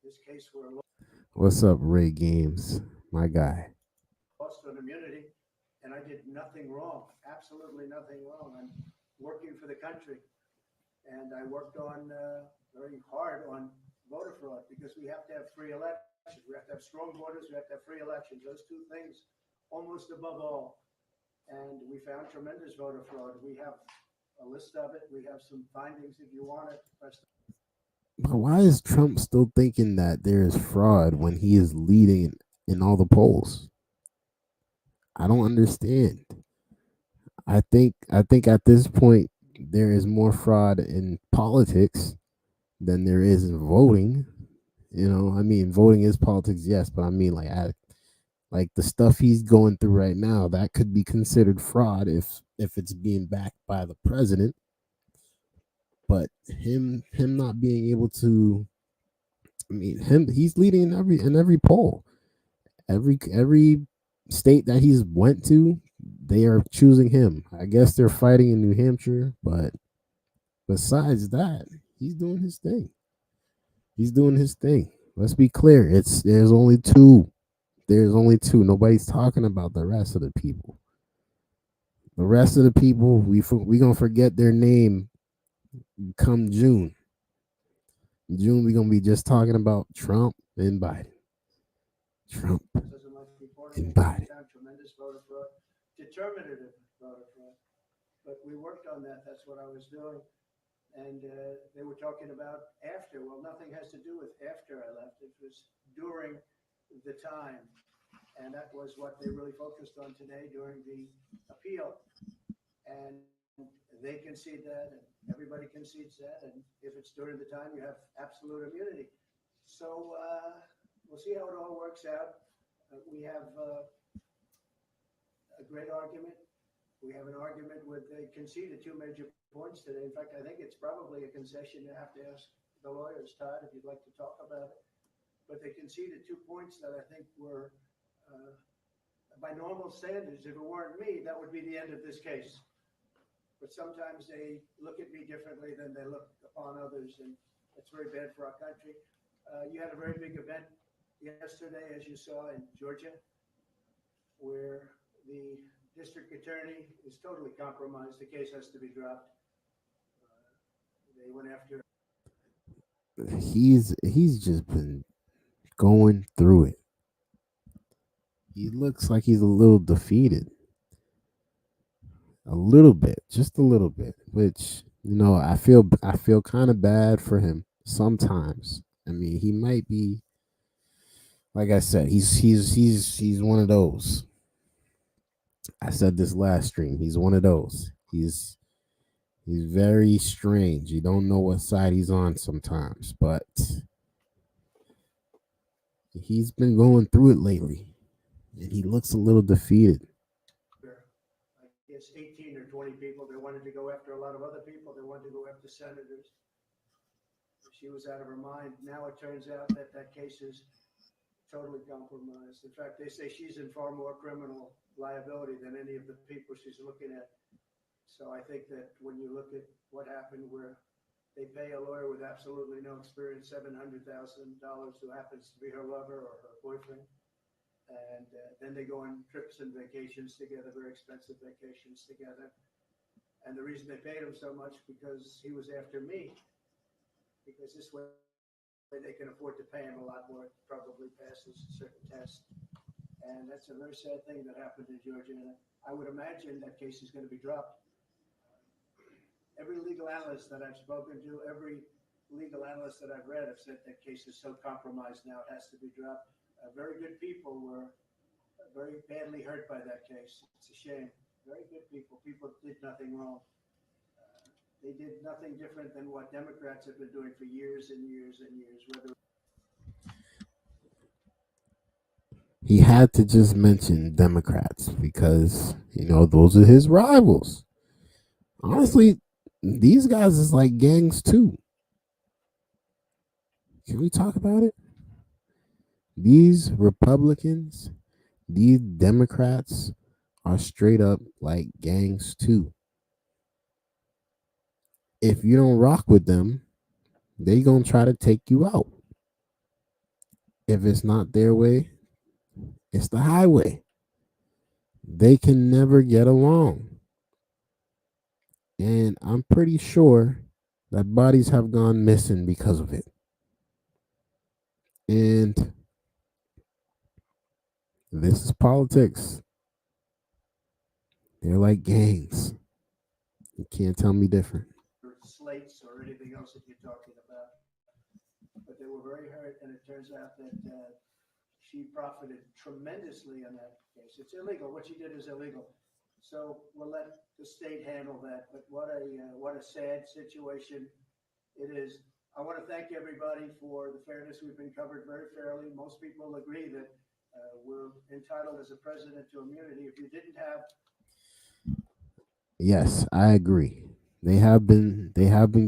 this case were What's up, Ray Games? My guy. lost on immunity, and I did nothing wrong, absolutely nothing wrong. I'm working for the country, and I worked on very hard on voter fraud because we have to have free elections. We have to have strong voters. We have to have free elections. Those two things, almost above all. And we found tremendous voter fraud. We have a list of it. We have some findings if you want it. But why is Trump still thinking that there is fraud when he is leading in all the polls? I don't understand. I think at this point there is more fraud in politics than there is in voting. I mean, voting is politics, yes, but I mean, like the stuff he's going through right now, that could be considered fraud if it's being backed by the president. But him not being able to, I mean, he's leading in every poll. Every state that he's went to, they are choosing him. I guess they're fighting in New Hampshire, but besides that, he's doing his thing. He's doing his thing. Let's be clear. There's only two. There's only two. Nobody's talking about the rest of the people. The rest of the people, we gonna forget their name come June. June, we gonna be just talking about Trump and Biden. Trump Doesn't like reporting and it. We Biden. found tremendous voter fraud, determinative voter fraud. But we worked on that. That's what I was doing. And they were talking about after. Well, nothing has to do with after I left. It was during the time. And that was what they really focused on today during the appeal. And they concede that, and everybody concedes that. And if it's during the time, you have absolute immunity. So we'll see how it all works out. We have a great argument. We have an argument where they conceded two major points today. In fact, I think it's probably a concession. You have to ask the lawyers, Todd, if you'd like to talk about it. But they conceded 2 points that I think were, by normal standards, if it weren't me, that would be the end of this case. But sometimes they look at me differently than they look upon others, and it's very bad for our country. You had a very big event yesterday, as you saw, in Georgia, where the district attorney is totally compromised. The case has to be dropped. They went after. He's just been going through it. He looks like he's a little defeated. A little bit, just a little bit, which I feel kind of bad for him sometimes. I mean, he might be, like I said, he's one of those. I said this last stream. He's one of those. He's very strange. You don't know what side he's on sometimes, but he's been going through it lately, and he looks a little defeated. I guess 18 or 20 people. They wanted to go after a lot of other people. They wanted to go after senators. She was out of her mind. Now it turns out that that case is totally compromised. In fact, they say she's in far more criminal liability than any of the people she's looking at. So I think that when you look at what happened, where they pay a lawyer with absolutely no experience $700,000 who happens to be her lover or her boyfriend, and then they go on trips and vacations together, very expensive vacations together. And the reason they paid him so much because he was after me, because this way they can afford to pay him a lot more. It probably passes certain tests. And that's a very sad thing that happened in Georgia. And I would imagine that case is going to be dropped. Every legal analyst that I've spoken to, every legal analyst that I've read have said that case is so compromised now it has to be dropped. Very good people were very badly hurt by that case. It's a shame. Very good people. People did nothing wrong. They did nothing different than what Democrats have been doing for years and years and years. Whether He had to just mention Democrats because those are his rivals. Honestly, these guys is like gangs too. Can we talk about it? These Republicans, these Democrats are straight up like gangs too. If you don't rock with them, they gonna try to take you out. If it's not their way, it's the highway. They can never get along. And I'm pretty sure that bodies have gone missing because of it. And this is politics. They're like gangs. You can't tell me different. slates or anything else that you're talking about. But they were very hurt, and it turns out that she profited tremendously in that case. It's illegal. What she did is illegal. So we'll let the state handle that. But what a sad situation it is. I want to thank everybody for the fairness. We've been covered very fairly. Most people agree that we're entitled as a president to immunity. If you didn't have Yes, I agree. They have been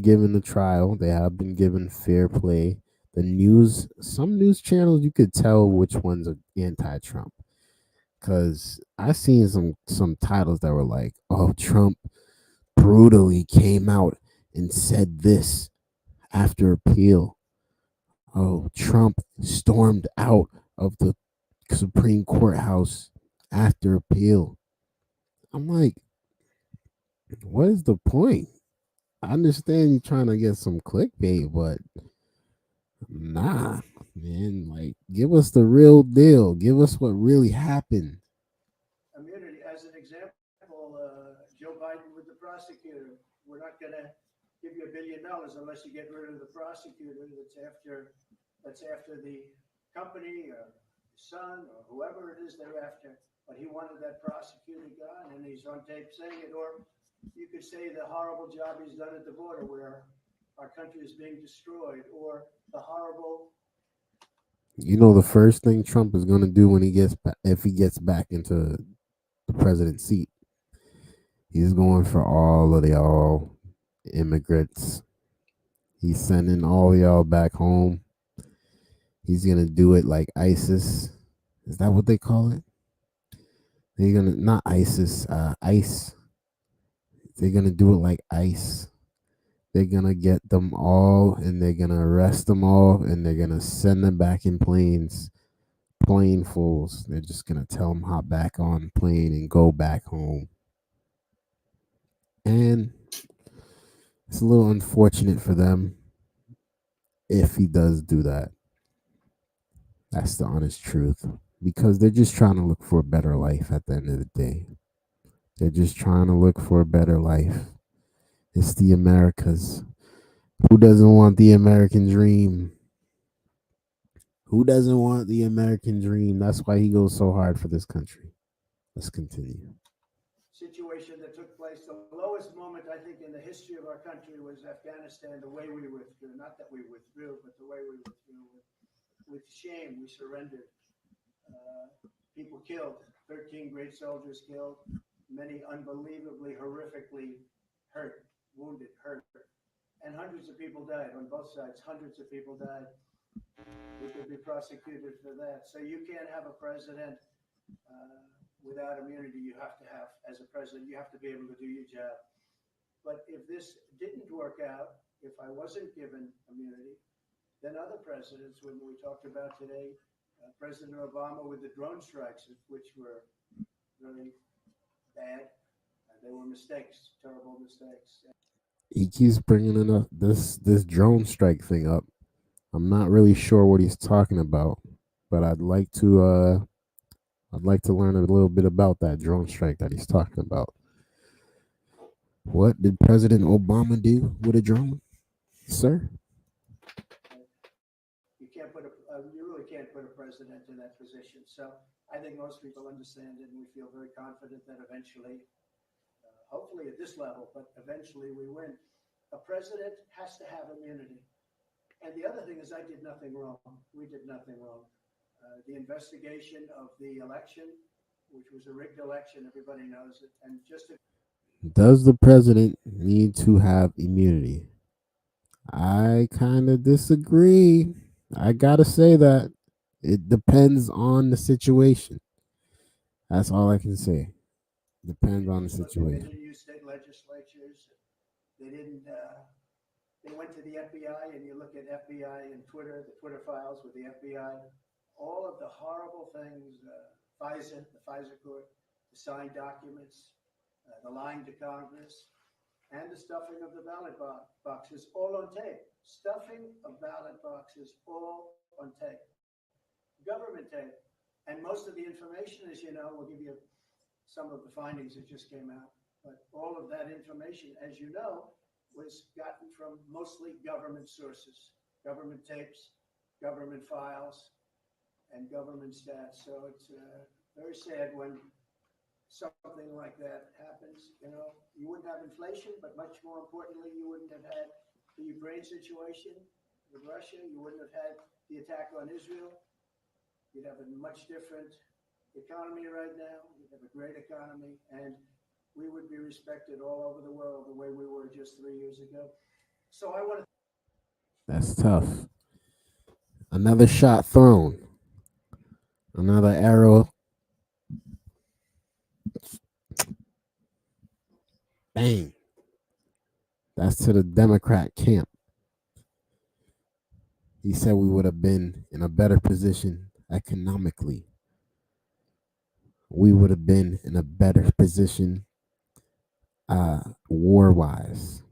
given the trial. They have been given fair play. The news, some news channels, you could tell which ones are anti-Trump, because I seen some titles that were like, "Oh, Trump brutally came out and said this after appeal. Oh, Trump stormed out of the Supreme Court House after appeal." I'm like, what is the point? I understand you trying to get some clickbait, but nah, man. Like, give us the real deal. Give us what really happened. immunity, as an example, Joe Biden with the prosecutor, we're not going to give you $1 billion unless you get rid of the prosecutor that's after the company or son or whoever it is they're after. But he wanted that prosecutor gone, and he's on tape saying it. Or you could say the horrible job he's done at the border, where our country is being destroyed, or the horrible. You know, the first thing Trump is going to do when he gets if he gets back into the president's seat, he's going for all of y'all immigrants. He's sending all y'all back home. He's gonna do it like ISIS. Is that what they call it? They're gonna not ISIS, ICE. They're gonna do it like ICE. They're gonna get them all, and they're gonna arrest them all, and they're gonna send them back in planes, planefuls. They're just gonna tell them hop back on plane and go back home. And it's a little unfortunate for them if he does do that. That's the honest truth. Because they're just trying to look for a better life at the end of the day. They're just trying to look for a better life. It's the Americas. Who doesn't want the American dream? Who doesn't want the American dream? That's why he goes so hard for this country. Let's continue. Situation that took place. The lowest moment, I think, in the history of our country was Afghanistan, the way we withdrew. Not that we withdrew, but the way we withdrew. With shame, we surrendered. People killed, 13 great soldiers killed, many unbelievably, horrifically hurt, wounded, hurt. And hundreds of people died on both sides. Hundreds of people died. We could be prosecuted for that. So you can't have a president without immunity. You have to have, as a president, you have to be able to do your job. But if this didn't work out, if I wasn't given immunity, then other presidents, when we talked about today, President Obama with the drone strikes, which were really bad. They were mistakes, terrible mistakes. He keeps bringing up this drone strike thing up. I'm not really sure what he's talking about, but I'd like to learn a little bit about that drone strike that he's talking about. What did President Obama do with a drone, sir? You really can't put a president in that position. So I think most people understand it, and we feel very confident that eventually, hopefully at this level, but eventually we win. A president has to have immunity. And the other thing is, I did nothing wrong. We did nothing wrong. The investigation of the election, which was a rigged election, everybody knows it. And just to Does the president need to have immunity? I kind of disagree. I gotta say that it depends on the situation. That's all I can say. Depends on the they situation. didn't use state legislatures. They didn't. They went to the FBI, and you look at FBI and Twitter, the Twitter files with the FBI, all of the horrible things, FISA, the FISA court, the signed documents, the lying to Congress, and the stuffing of the ballot boxes, all on tape. Stuffing of ballot boxes, all on tape. Government tape. And most of the information, as you know, we'll give you some of the findings that just came out. But all of that information, as you know, was gotten from mostly government sources, government tapes, government files, and government stats. So it's very sad when something like that happens. You know, you wouldn't have inflation, but much more importantly, you wouldn't have had the Ukraine situation with Russia. You wouldn't have had the attack on Israel. You'd have a much different economy right now. You'd have a great economy, and we would be respected all over the world the way we were just 3 years ago. So I want to. That's tough. Another shot thrown. Another arrow. Bang. That's to the Democrat camp. He said we would have been in a better position economically. We would have been in a better position war wise.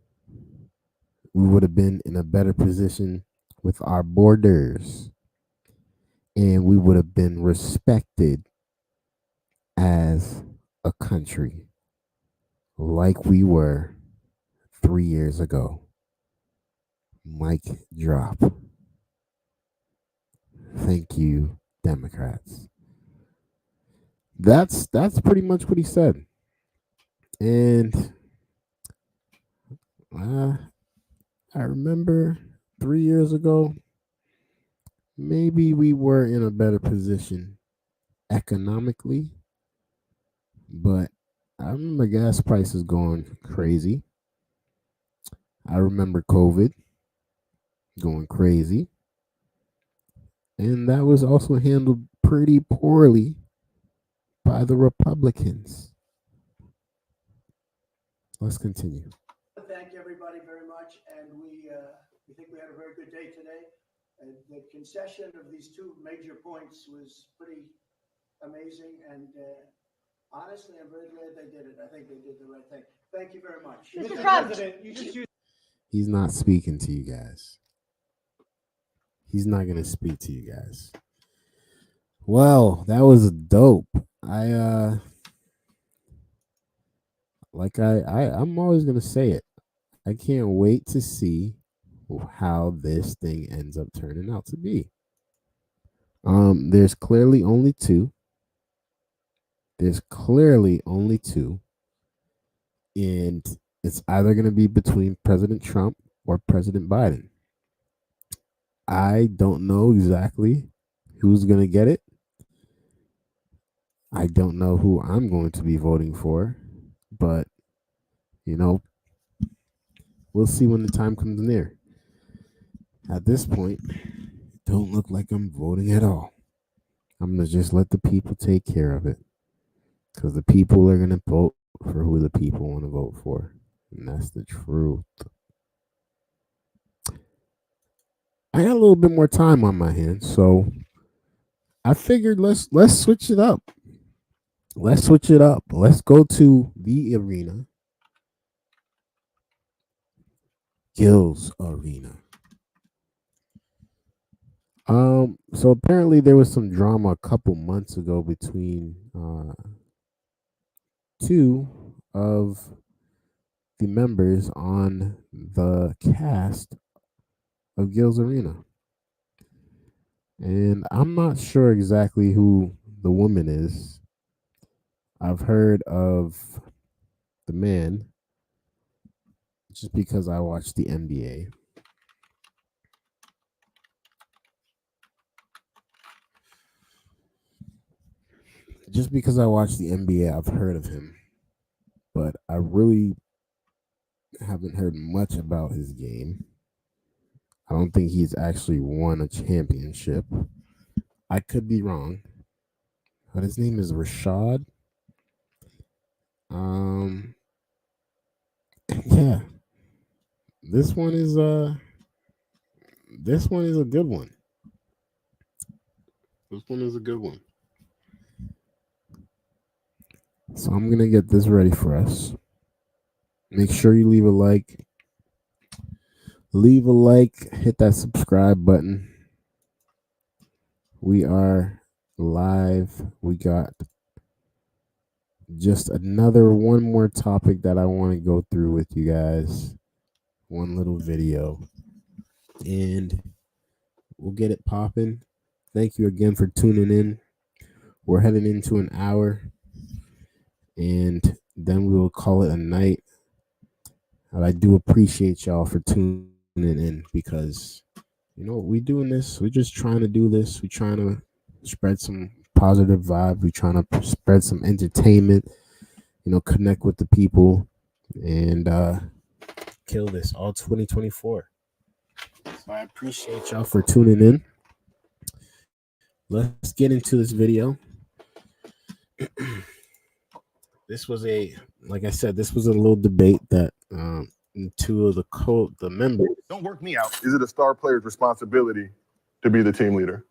We would have been in a better position with our borders. And we would have been respected as a country like we were 3 years ago. Mic drop. Thank you, Democrats. That's pretty much what he said. And I remember 3 years ago, maybe we were in a better position economically, but I remember gas prices going crazy. I remember COVID going crazy. And that was also handled pretty poorly by the Republicans. Let's continue. Thank everybody very much, and we think we had a very good day today. The concession of these two major points was pretty amazing, and honestly, I'm very glad they did it. I think they did the right thing. Thank you very much. Mr. President, you just used. He's not speaking to you guys. He's not going to speak to you guys. Well, that was dope. I'm always going to say it. I can't wait to see how this thing ends up turning out to be. There's clearly only two. And it's either going to be between President Trump or President Biden. I don't know exactly who's going to get it. I don't know who I'm going to be voting for, but, we'll see when the time comes near. At this point, don't look like I'm voting at all. I'm going to just let the people take care of it, because the people are going to vote for who the people want to vote for, and that's the truth. I got a little bit more time on my hands, so I figured let's switch it up. Let's switch it up. Let's go to the arena. Gil's Arena. So apparently there was some drama a couple months ago between two of the members on the cast of Gil's Arena. And I'm not sure exactly who the woman is. I've heard of the man just because I watch the NBA. Just because I watch the NBA, I've heard of him. But I really haven't heard much about his game. I don't think he's actually won a championship. I could be wrong. But his name is Rashad. Yeah. This one is a good one. This one is a good one. So I'm gonna get this ready for us. Make sure you leave a like. Hit that subscribe button. We are live. We got just one more topic that I want to go through with you guys. One little video. And we'll get it popping. Thank you again for tuning in. We're heading into an hour. and then we will call it a night. And I do appreciate y'all for tuning in, because we doing this. We're just trying to do this. We're trying to spread some positive vibe. We're trying to spread some entertainment. Connect with the people, and kill this all 2024. So I appreciate y'all for tuning in. Let's get into this video. This was like I said, this was a little debate that two of the members. Don't work me out. Is it a star player's responsibility to be the team leader?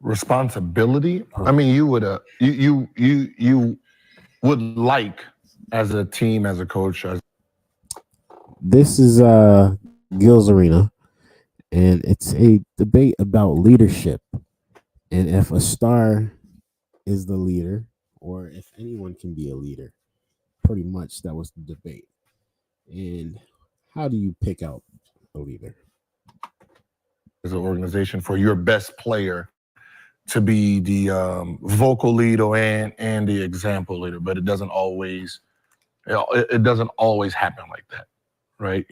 Responsibility? I mean, you would you would like, as a team, as a coach. This is Gil's Arena, and it's a debate about leadership, and if a star is the leader, or if anyone can be a leader. Pretty much that was the debate. And how do you pick out a leader? As an organization, for your best player to be the vocal leader and the example leader, but it doesn't always happen like that, right?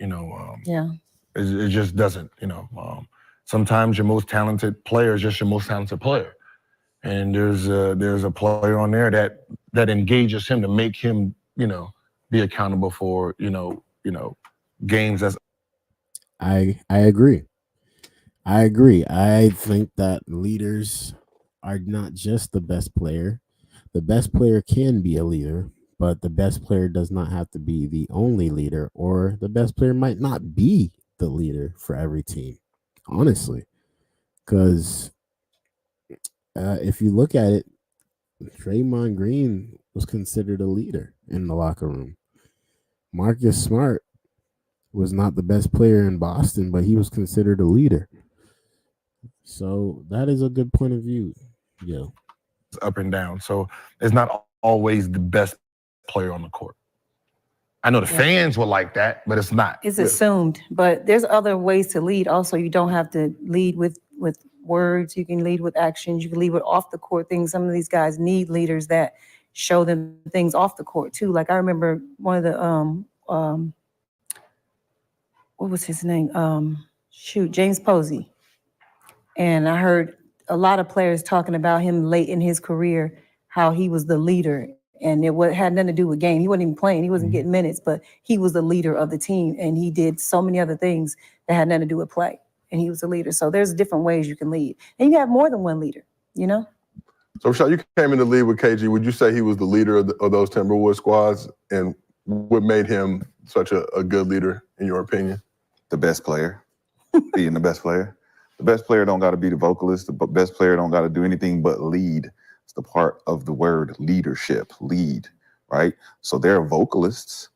It just doesn't. Sometimes your most talented player is just your most talented player, and there's a player on there that engages him to make him be accountable for games. I agree. I think that leaders are not just the best player. The best player can be a leader, but the best player does not have to be the only leader, or the best player might not be the leader for every team, honestly. Because if you look at it, Draymond Green was considered a leader in the locker room. Marcus Smart was not the best player in Boston, but he was considered a leader. So that is a good point of view. Yeah. It's up and down. So it's not always the best player on the court. I know the fans will like that, but it's not. It's assumed, but there's other ways to lead. Also, you don't have to lead with words. You can lead with actions. You can lead with off the court things. Some of these guys need leaders that show them things off the court too. Like I remember one of the what was his name? James Posey. And I heard a lot of players talking about him late in his career, how he was the leader, and it had nothing to do with game. He wasn't even playing. He wasn't getting minutes, but he was the leader of the team, and he did so many other things that had nothing to do with play, and he was a leader. So there's different ways you can lead, and you have more than one leader, So, Rashad, you came in the league with KG. Would you say he was the leader of those Timberwolves squads, and what made him such a good leader, in your opinion? The best player, being the best player. The best player don't got to be the vocalist. The best player don't got to do anything but lead. It's the part of the word leadership, lead, right? So there are vocalists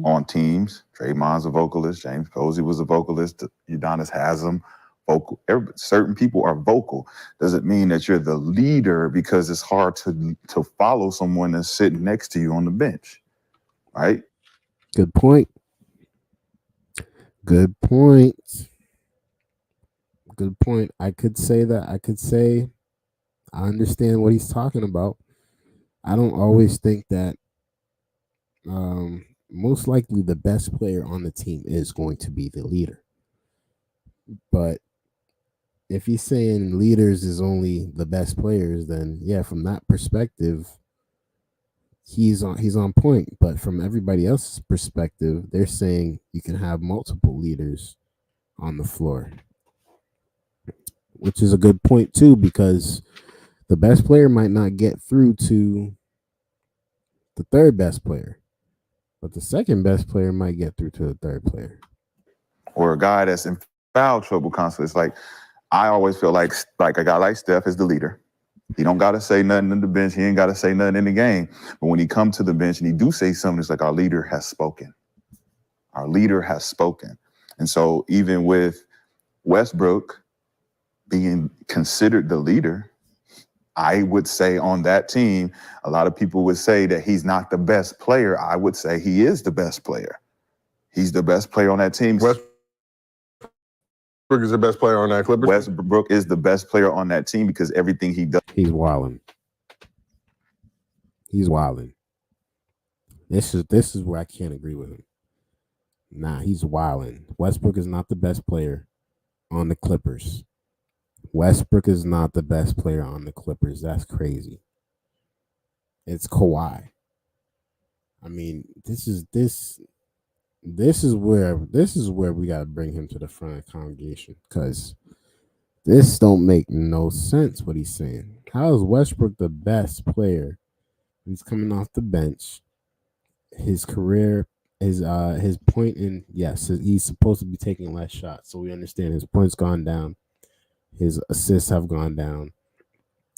on teams. Draymond's a vocalist. James Posey was a vocalist. Udonis Haslem, vocal. Certain people are vocal. Doesn't mean that you're the leader, because it's hard to follow someone that's sitting next to you on the bench, right? Good point. Good point. Good point. I could say I understand what he's talking about. I don't always think that most likely the best player on the team is going to be the leader. But if he's saying leaders is only the best players, then yeah, from that perspective, he's on point. But from everybody else's perspective, they're saying you can have multiple leaders on the floor, which is a good point too, because the best player might not get through to the third best player, but the second best player might get through to the third player. Or a guy that's in foul trouble constantly. It's like, I always feel like a guy like Steph is the leader. He don't got to say nothing in the bench. He ain't got to say nothing in the game. But when he come to the bench and he do say something, it's like, our leader has spoken. Our leader has spoken. And so even with Westbrook being considered the leader, I would say on that team, a lot of people would say that he's not the best player. I would say he is the best player. He's the best player on that team. Westbrook is the best player on that Clippers. Westbrook is the best player on that team because everything he does. He's wilding. This is where I can't agree with him. Nah, he's wilding. Westbrook is not the best player on the Clippers. Westbrook is not the best player on the Clippers. That's crazy. It's Kawhi. I mean, this is where we gotta bring him to the front of the congregation, because this don't make no sense what he's saying. How is Westbrook the best player? He's coming off the bench. His career, his point in, yes, he's supposed to be taking less shots, so we understand his points gone down, his assists have gone down,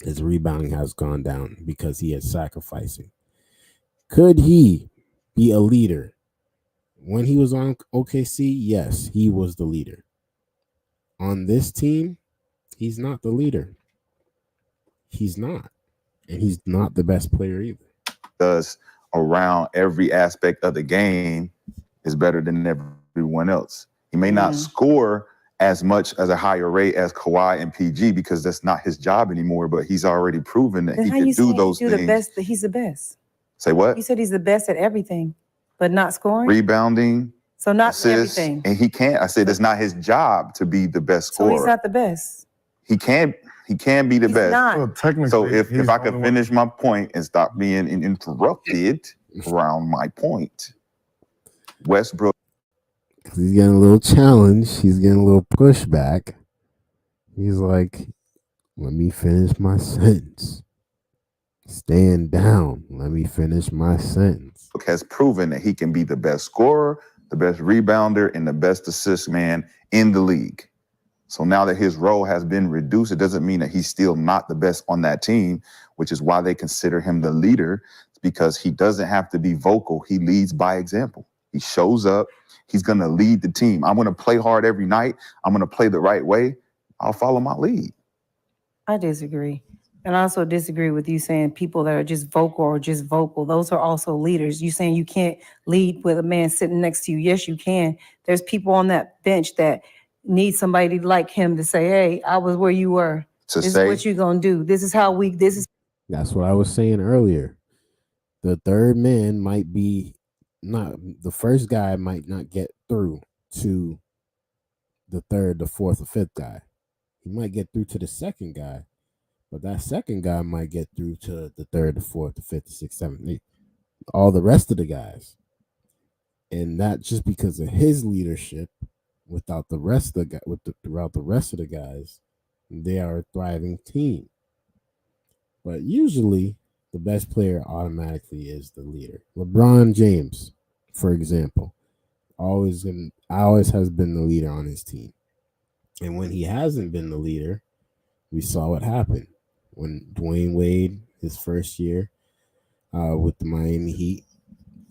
his rebounding has gone down because he is sacrificing. Could he be a leader? When he was on OKC, yes, he was the leader. On this team, he's not the leader. He's not. And he's not the best player either. Does around every aspect of the game is better than everyone else. He may not score as much as a higher rate as Kawhi and PG because that's not his job anymore, but he's already proven that Then he how can you do saying those he do things. the best, that he's the best? Say what? You said he's the best at everything, but not scoring? Rebounding, So not assists, everything. and he can't. I said it's not his job to be the best scorer. So he's not the best. He can be the He's best. not. Well, technically, So if he's I the could only one- finish my point and stop being interrupted around my point, Westbrook. He's getting a little challenge. He's getting a little pushback. He's like, let me finish my sentence. Stand down. Let me finish my sentence. Has proven that he can be the best scorer, the best rebounder, and the best assist man in the league. So now that his role has been reduced, it doesn't mean that he's still not the best on that team, which is why they consider him the leader, because he doesn't have to be vocal. He leads by example. He shows up. He's going to lead the team. I'm going to play hard every night. I'm going to play the right way. I'll follow my lead. I disagree. And I also disagree with you saying people that are just vocal or just vocal. Those are also leaders. You saying you can't lead with a man sitting next to you. Yes, you can. There's people on that bench that need somebody like him to say, hey, I was where you were. This is what you're going to do. This is how That's what I was saying earlier. The third man might be not, the first guy might not get through to the third, the fourth, or fifth guy. He might get through to the second guy, but that second guy might get through to the third, the fourth, the fifth, the sixth, seventh, eighth, all the rest of the guys. And not just because of his leadership, without the rest of the throughout the rest of the guys, they are a thriving team. But usually, the best player automatically is the leader. LeBron James, for example, always has been the leader on his team. And when he hasn't been the leader, we saw what happened when Dwayne Wade, his first year with the Miami Heat,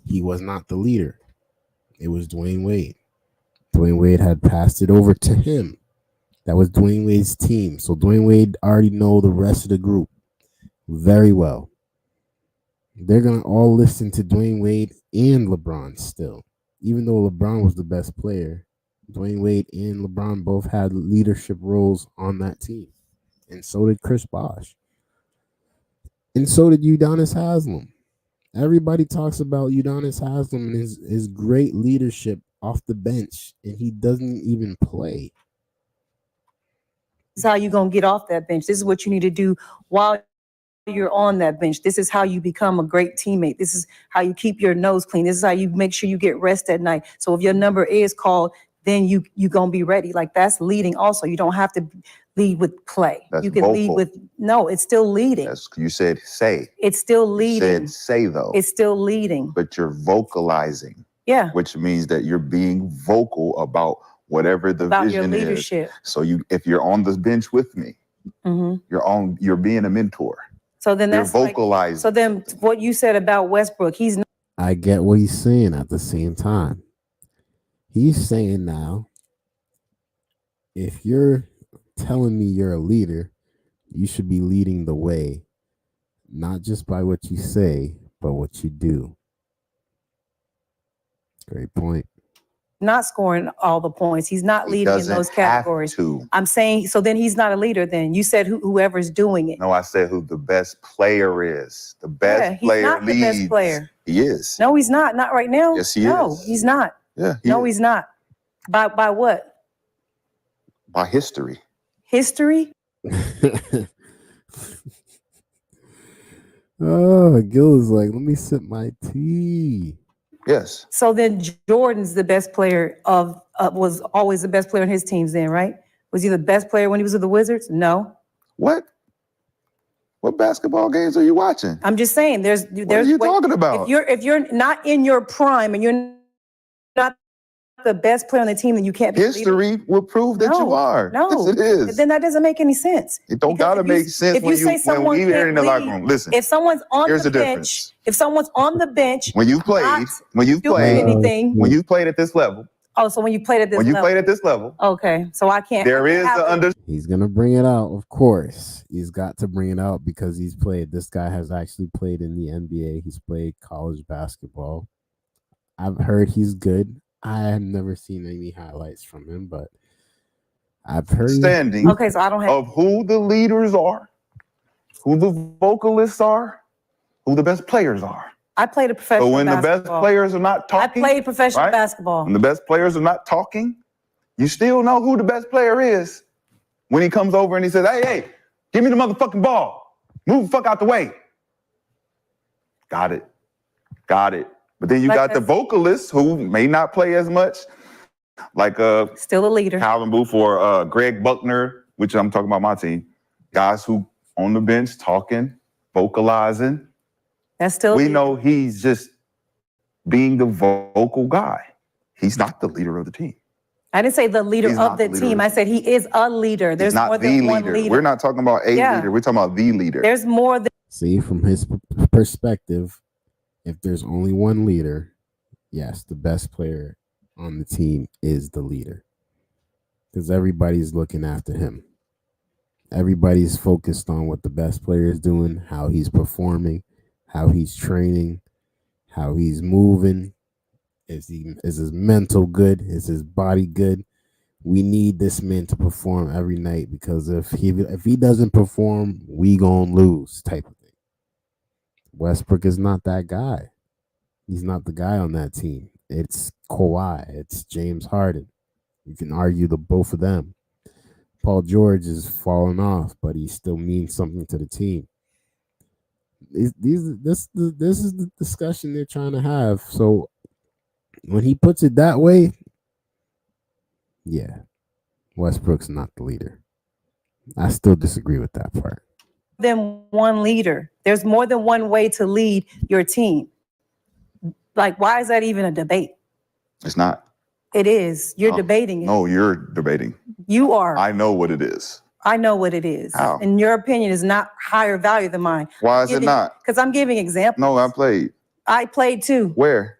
he was not the leader. It was Dwayne Wade. Dwayne Wade had passed it over to him. That was Dwayne Wade's team. So Dwayne Wade already know the rest of the group very well. They're going to all listen to Dwayne Wade and LeBron still. Even though LeBron was the best player, Dwayne Wade and LeBron both had leadership roles on that team. And so did Chris Bosh. And so did Udonis Haslem. Everybody talks about Udonis Haslem and his great leadership off the bench, and he doesn't even play. is how you're going to get off that bench. This is what you need to do while you're on that bench. This is how you become a great teammate. This is how you keep your nose clean. This is how you make sure you get rest at night. So if your number is called, then you going to be ready. Like, that's leading also. You don't have to lead with play. That's you can lead vocal. with, no, it's still leading. You said say. It's still leading. You said say, though. It's still leading. But you're vocalizing. Yeah. Which means that you're being vocal about whatever the About vision your leadership. is. So if you're on the bench with me, you're being a mentor. So then you're that's vocalizing. so then what you said about Westbrook, he's not. I get what he's saying at the same time. He's saying now, if you're telling me you're a leader, you should be leading the way, not just by what you say, but what you do. Great point. not scoring all the points. He's not He leading in doesn't those have categories. to. I'm saying, so then he's not a leader then. You said whoever's doing it. No, I said who the best player is. The best He's player not the leads. best player. He is. No, he's not. Not right now. Yes, he no, is. he's not. Yeah, no, he's not. By what? By history. History? Oh, Gil is like, let me sip my tea. Yes. So then Jordan's the best player was always the best player on his teams then, right? Was he the best player when he was with the Wizards? No. What? What basketball games are you watching? I'm just saying there's What are you talking about? If you're not in your prime and you're not the best player on the team, then you can't be History will prove that you are. No. Yes, it is. Then that doesn't make any sense. It don't gotta make sense if you say someone when we can't in the locker lead, room. Listen, if someone's on here's the the bench, difference. if someone's on the bench, when you've played anything. when you've played at this level. Oh, so when you played at this level. Played at this level. Okay, so I can't. There is the under. He's gonna bring it out, of course. He's got to bring it out because he's played. This guy has actually played in the NBA. He's played college basketball. I've heard he's good. I have never seen any highlights from him, but I've heard standing. Okay, so I don't have of who the leaders are, who the vocalists are, who the best players are. I played a professional So when basketball. the best players are not talking, I played professional basketball. When the best players are not talking, you still know who the best player is. When he comes over and he says, hey, give me the motherfucking ball. Move the fuck out the way. Got it. But then you got the vocalists who may not play as much, like still a leader. Calvin Booth or Greg Buckner, which I'm talking about my team. Guys who on the bench talking, vocalizing. That's still we know he's just being the vocal guy. He's not the leader of the team. I didn't say the leader of the team. I said he is a leader. There's more than one leader. We're not talking about a leader. We're talking about the leader. There's more than. See, from his perspective, if there's only one leader, yes, the best player on the team is the leader. Because everybody's looking after him. Everybody's focused on what the best player is doing, how he's performing, how he's training, how he's moving. Is his mental good? Is his body good? We need this man to perform every night because if he doesn't perform, we gonna lose type of thing. Westbrook is not that guy. He's not the guy on that team. It's Kawhi. It's James Harden. You can argue the both of them. Paul George is falling off, but he still means something to the team. This is the discussion they're trying to have. So when he puts it that way, yeah, Westbrook's not the leader. I still disagree with that part. Than one leader. There's more than one way to lead your team. Like, why is that even a debate? It's not. It is. You're debating it. No, you're debating. You are. I know what it is. I know what it is. How? And your opinion is not higher value than mine. Why is it not? Because I'm giving examples. No, I played. I played too. Where?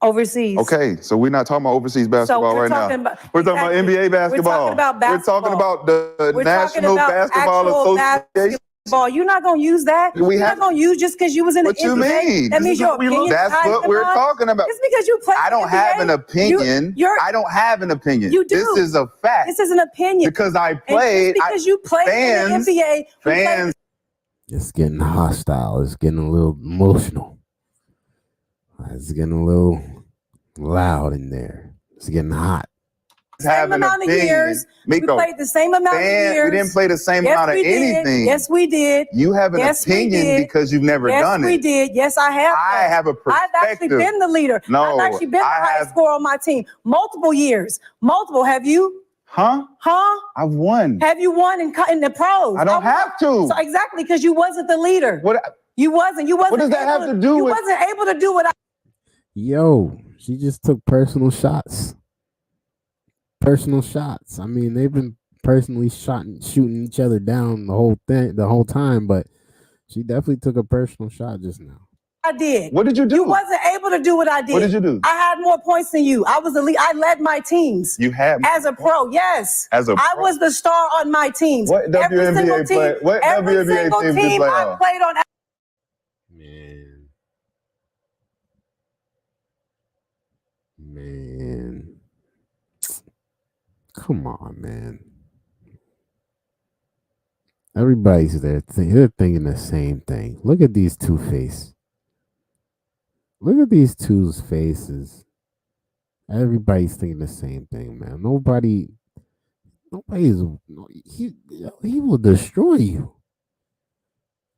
Overseas. Okay, so we're not talking about overseas basketball right now. We're talking about NBA basketball. We're talking about basketball. We're talking about the We're National Basketball Association. You're not going to use that. You're not going to use just because you was in the NBA. What you mean? That means your opinion. That's what we're talking about. Just because you play I don't have an opinion. I don't have an opinion. You do. This is a fact. This is an opinion. Because I played. Because you played in the NBA. Fans. It's getting hostile. It's getting a little emotional. It's getting a little loud in there. It's getting hot. Same amount of years. We played the same amount of years. We didn't play the same amount of anything. Yes, we did. You have an opinion because you've never done it. Yes, we did. Yes, I have. I have a perspective. I've actually been the leader. No, I've actually been the highest scorer on my team. Multiple years. Multiple. Have you? Huh? I've won. Have you won in the pros? I don't have to. So exactly, because you wasn't the leader. What? You wasn't. What does that have to do with? You wasn't able to do what I. Yo, she just took personal shots. I mean, they've been personally shooting each other down the whole time, but she definitely took a personal shot just now. I did. What did you do? You wasn't able to do what I did. What did you do? I had more points than you. I was the lead. I led my teams. You had as a pro, yes. As a pro. I was the star on my teams. What WNBA play? What WNBA team did you play on? I played on. Man. Come on, man. Everybody's there. They're thinking the same thing. Look at these two faces. Look at these two's faces. Everybody's thinking the same thing, man. Nobody's. He will destroy you.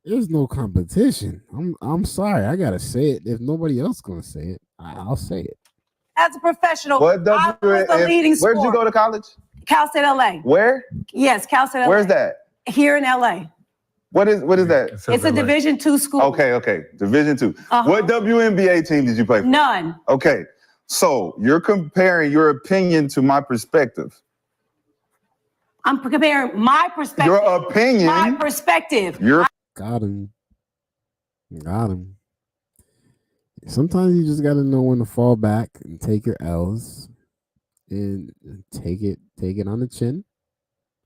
There's no competition. I'm sorry. I gotta say it. If nobody else gonna say it, I'll say it. As a professional, What I was the leading Where'd scorer. you go to college? Cal State LA. Where? Yes, Cal State LA. Where's that? Here in LA. What is that? It's a Division II school. Okay. Division II. What WNBA team did you play for? None. Okay. So you're comparing your opinion to my perspective. I'm comparing my perspective. Your opinion. My perspective. Got him. Sometimes you just gotta know when to fall back and take your L's and take it on the chin,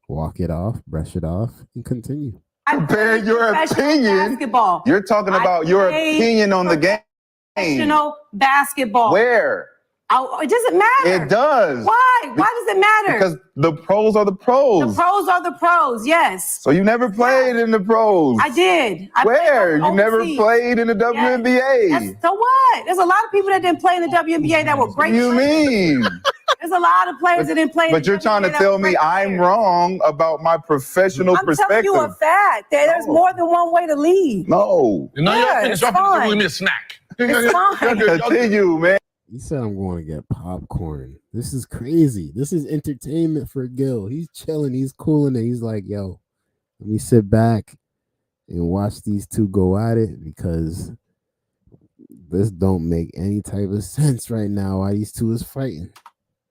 walk it off, brush it off, and continue. Comparing your opinion. Basketball. You're talking about your opinion on the game. Professional basketball. Where? It doesn't matter. It does. Why? Why does it matter? Because the pros are the pros. The pros are the pros, yes. So you never played in the pros. I did. Where? You never played in the WNBA. So what? There's a lot of people that didn't play in the WNBA that were great. You mean? There's a lot of players that didn't play in the WNBA. But you're trying to tell me I'm wrong about my professional perspective. I'm telling you a fact. There's more than one way to lead. No. It's fine. Give me a snack. It's fine. Continue, man. He said I'm going to get popcorn. This is crazy. This is entertainment for Gil. He's chilling. He's cooling it. He's like, yo, let me sit back and watch these two go at it because this don't make any type of sense right now why these two is fighting.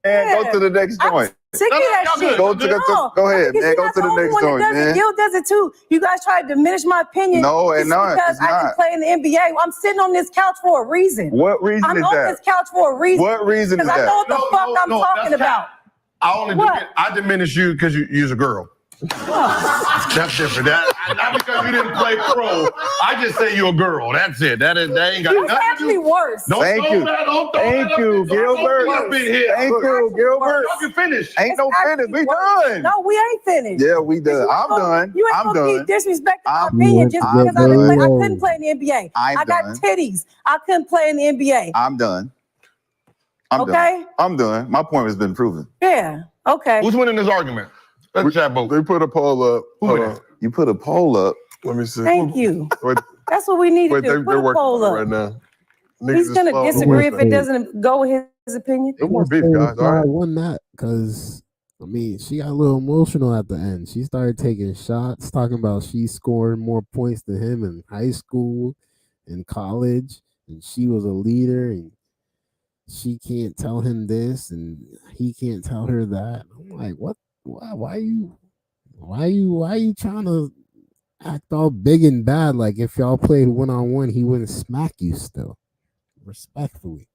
And go to the next joint. Sick of that shit. Go ahead, man. Go to the next joint, man. Gil does it too. You guys try to diminish my opinion. No, and not. Because I can play in the NBA. I'm sitting on this couch for a reason. What reason I'm is on that? this couch for a reason. What reason is Because I know that? what the fuck I'm talking about. I diminish you because you're a girl. That's different. Not because you didn't play pro. I just say you're a girl. That's it. That ain't got You're nothing actually worse. Thank you. Thank you, Gilbert. Thank you, Gilbert. You can finish. Ain't no finish. We done. No, we ain't finished. Yeah, we done. I'm done. You ain't I'm gonna done. keep disrespecting my opinion just because I couldn't play in the NBA. I'm I got done. titties. I couldn't play in the NBA. I'm done. I'm Okay? done. I'm done. My point has been proven. Yeah. Okay. Who's winning this argument? Let's chat both. They put a poll up. Hold on. You put a poll up. Let me see. Thank you. Wait, That's what we need to wait, do. Put they're a working poll on it up. right now. Niggas He's is gonna slow. disagree if it doesn't go with his opinion. No more beef, guys. All I right. won that because I mean she got a little emotional at the end. She started taking shots, talking about she scored more points than him in high school, in college, and she was a leader, and she can't tell him this, and he can't tell her that. I'm like, what? Why you trying to act all big and bad? Like if y'all played 1-on-1, he wouldn't smack you still. Respectfully.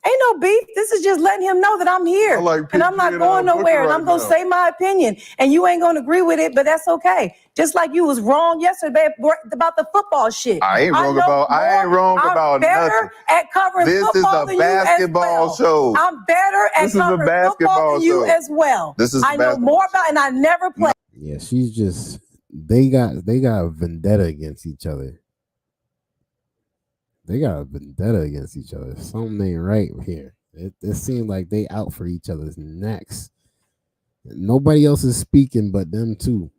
Ain't no beef. This is just letting him know that I'm here. And I'm not going nowhere. And I'm going to say my opinion. And you ain't going to agree with it, but that's okay. Just like you was wrong yesterday about the football shit. I ain't wrong about I'm better nothing. at covering This is football a than you as basketball well. show. I'm better at This is a covering football basketball than you show. as well. This is a I know basketball more about, and I never played. Yeah, she's just they got a vendetta against each other. They got a vendetta against each other. Something ain't right here. It seems like they out for each other's necks. Nobody else is speaking but them two.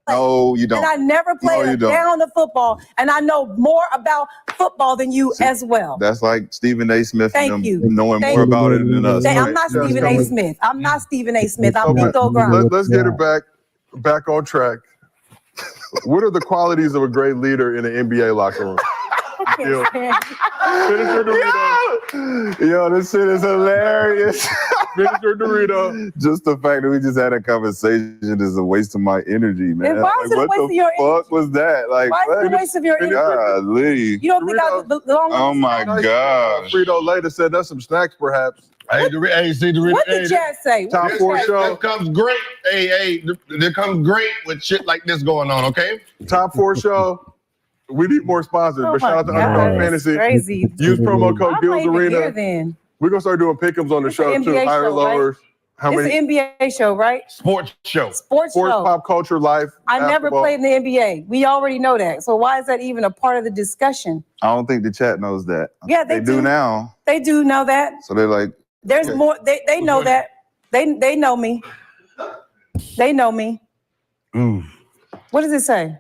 No, you don't. And I never played a down of football, and I know more about football than you as well. That's like Stephen A. Smith Thank and them you. knowing Thank more you. about it than us. I'm right? not Stephen A. Smith. I'm not Stephen A. Smith. I'm Nico Grimes. Let's get it back on track. What are the qualities of a great leader in an NBA locker room? Yo, finish your Dorito. Yo, this shit is hilarious. Finish your Dorito. Just the fact that we just had a conversation is a waste of my energy, man. And why is it a what waste the of your fuck was that? Like, Why is it a waste of your energy? Golly. You don't think I belong? Oh my gosh. Frito later said that's some snacks, perhaps. Hey, see the What did Chad say? Top four show. That comes great. Hey, that comes great with shit like this going on. Okay. Top four show. We need more sponsors, but shout out to Underdog Fantasy. Crazy. Use promo code I'm not even here GillsArena. then. We're gonna start doing pick'ems on the It's an show too. NBA Higher, show, lowers. How It's many? an NBA show, right? Sports show. Sports show. Pop culture, life. I never basketball. played in the NBA. We already know that. So why is that even a part of the discussion? I don't think the chat knows that. Yeah, they do now. They do know that. So they're like, There's more. They know that. They know me. They know me. What does it say?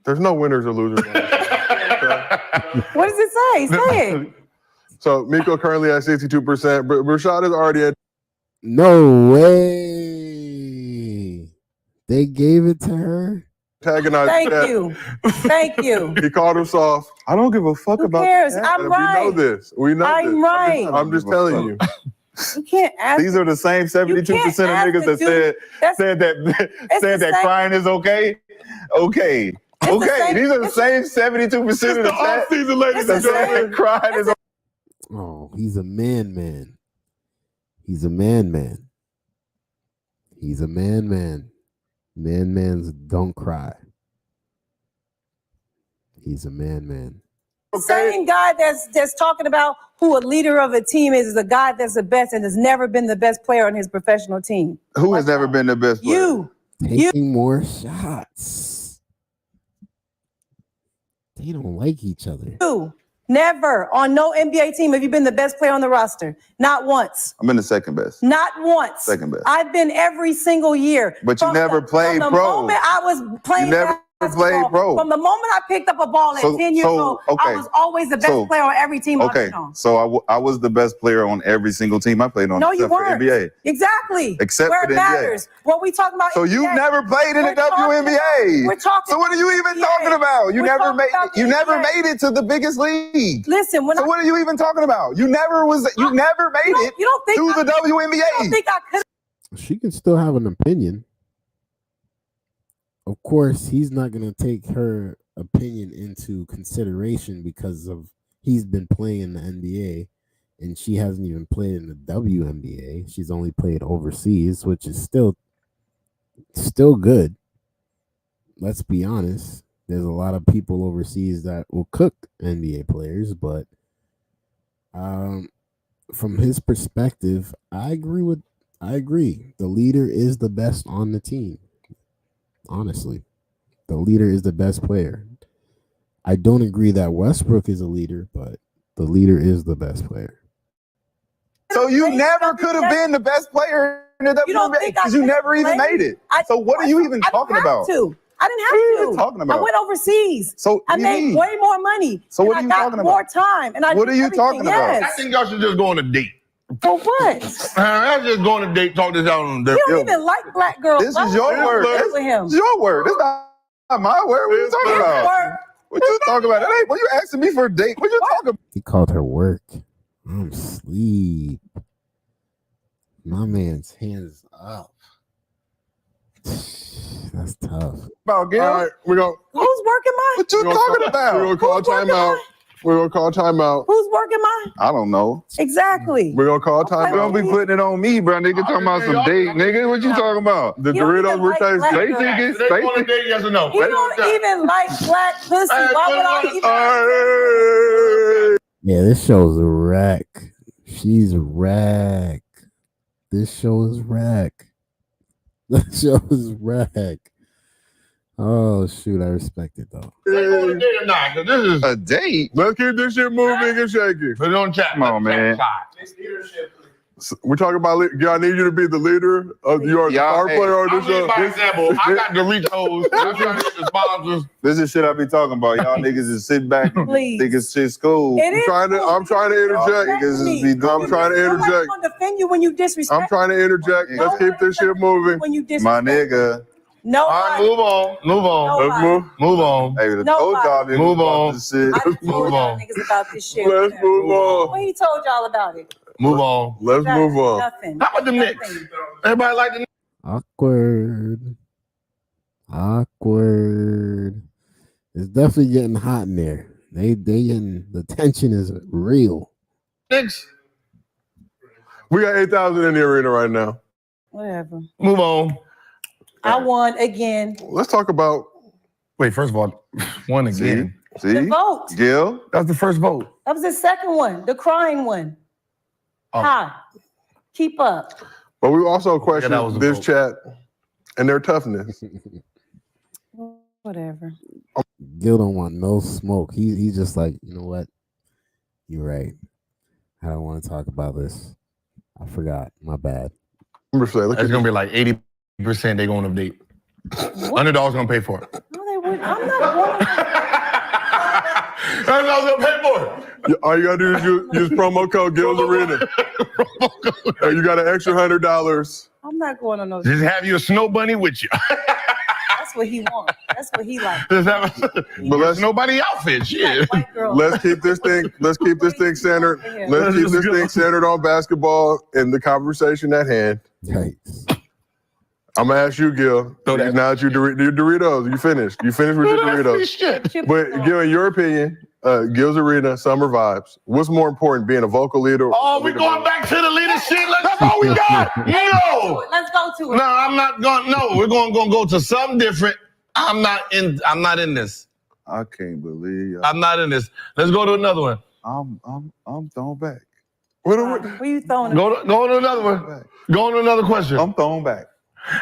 There's no winners or losers. What does it say? Say it. So Miko currently at 62%, but Rashad is already at. No way. They gave it to her. Antagonized Thank chat. you. Thank you. He called him soft. I don't give a fuck Who cares? I'm right. We know this. We know I'm this. right. I'm just telling you. You can't ask. These are the same 72% of niggas that said that crying is okay. Okay. Okay. These are the same 72% of the off-season, ladies and gentlemen. Crying is okay. Oh, he's a man. He's a man. He's a man. Mans don't cry. He's a man. The same guy that's talking about who a leader of a team is a guy that's the best and has never been the best player on his professional team. Who has never been the best player? You. Taking more shots. They don't like each other. You. Never on no NBA team have you been the best player on the roster. Not once. I've been the second best. Not once. Second best. I've been every single year. But you never played From the pro. moment I was playing You never played pro. From the moment I picked up a ball at 10 years old, I was always the best player on every team I've been on. So I was the best player on every single team I played on. No, you except for weren't. NBA. Exactly. Except where for the it matters. NBA. What we talking about? So you never played in the WNBA. We're talking. So what are you even talking about? You never made it to the biggest league. Listen, so what are you even talking about? You never made it to the WNBA. You don't think I could? She can still have an opinion. Of course, he's not going to take her opinion into consideration because of he's been playing in the NBA and she hasn't even played in the WNBA. She's only played overseas, which is still good. Let's be honest. There's a lot of people overseas that will cook NBA players, but from his perspective, I agree. The leader is the best on the team. Honestly, the leader is the best player. I don't agree that Westbrook is a leader, but the leader is the best player. So you never could have been the best player in the WNBA because you never even made it. So what are you even talking about? I didn't have What are you to. talking about? I went overseas. So I made way more money. So what are and you I got talking more about? time. And I What did are you everything. talking about? Yes. I think y'all should just go on a date. For what? Let's just go on a date, talk this out on the You don't even like black girls. This is your word. With him. This is your word. This is not my word. What are you talking about? What you talking about? That ain't what you asking me for a date. What you talking about? He called her work. I'm asleep. My man's hands up. That's tough. All right, we're going. Who's working mine? What you talking about? We're gonna call timeout. We're gonna call timeout. Who's working mine? I don't know. Exactly. We're gonna call You don't timeout. be putting it on me, bro. Nigga talking about some date. Nigga, what you talking about? The You don't Doritos even were like tasting. black Space girls. niggas. They go on a date, yes or no? He don't even like black pussy. Why would I even? Yeah, this show's a wreck. She's a wreck. This show is wreck. This show is wreck. Oh shoot, I respect it though. They go on a date or not? 'Cause this is A date? Let's keep this shit moving and shaking. put it on chat. Come on, man. We're talking about. I need you to be the leader of your star player on I this mean, show. by example, I got to reach those. I'm trying to get the sponsors. This is shit I be talking about. Y'all niggas is sit back and Please. think it's shit's cool. It is. I'm trying to interject. Niggas is be doing I'm trying to Nobody's interject. gonna defend you when you disrespect. I'm trying to interject. Let's keep this shit moving. When you disrespect. my nigga. No. All right, move on. Move on. Let's move. Move on. Hey, the Nobody. told y'all niggas Move about on. this shit. I done told Move y'all on. niggas about this shit. Let's move What on. he told y'all about it? Move on. Let's move on. Nothing. How about the Knicks? Everybody like the Knicks? Awkward. It's definitely getting hot in there. They getting, the tension is real. Knicks? We got 8,000 in the arena right now. Whatever. Move on. I won again. Let's talk about. Wait, first of all, one again. See? The vote. Gil? That's the first vote. That was the second one, the crying one. Oh. Hi. Keep up. But we also question that was a this vote. chat and their toughness. Whatever. Gil don't want no smoke. He's just like, you know what? You're right. I don't want to talk about this. I forgot. My bad. It's gonna be like 80% they going to date. Underdog's gonna pay for it. No, they wouldn't. I'm not going. Underdog's gonna pay for it. All you gotta do is use promo code Gil's Arena. And you got an extra $100. I'm not going on no. Just have your snow bunny with you. That's what he wants. That's what he likes. But let's nobody outfit. Shit. Let's keep this thing centered. Let's keep this thing centered on basketball and the conversation at hand. Yikes. I'm gonna ask you, Gil. Now that your Doritos, you finished with your Doritos. But Gil, in your opinion, Gil's Arena, Summer Vibes. What's more important, being a vocal leader? Oh, we're going back to the leadership. That's all we got. No. Let's go to it. No, I'm not going. No, we're going to go to something different. I'm not in this. I can't believe I'm not in this. Let's go to another one. I'm throwing back. What are you throwing? Go to another one. Go to another question. I'm throwing back.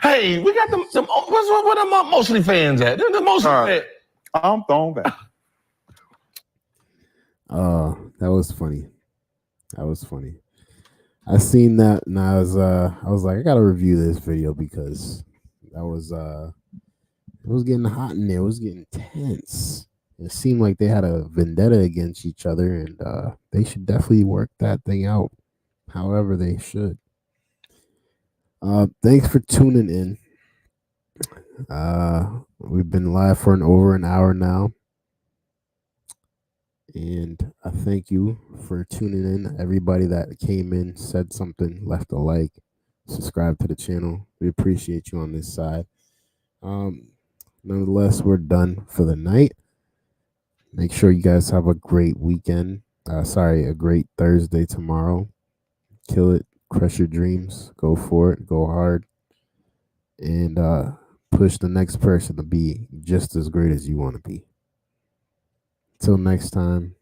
Hey, we got what's the mostly fans at? The mostly fans. I'm throwing back. That was funny. I seen that and I was like, I gotta review this video because that was it was getting hot in there. It was getting tense. It seemed like they had a vendetta against each other, and they should definitely work that thing out. However, they should. Thanks for tuning in. We've been live for over an hour now. And I thank you for tuning in. Everybody that came in, said something, left a like, subscribe to the channel. We appreciate you on this side. Nonetheless, we're done for the night. Make sure you guys have a great weekend. A great Thursday tomorrow. Kill it. Crush your dreams. Go for it. Go hard. And push the next person to be just as great as you want to be. Till next time,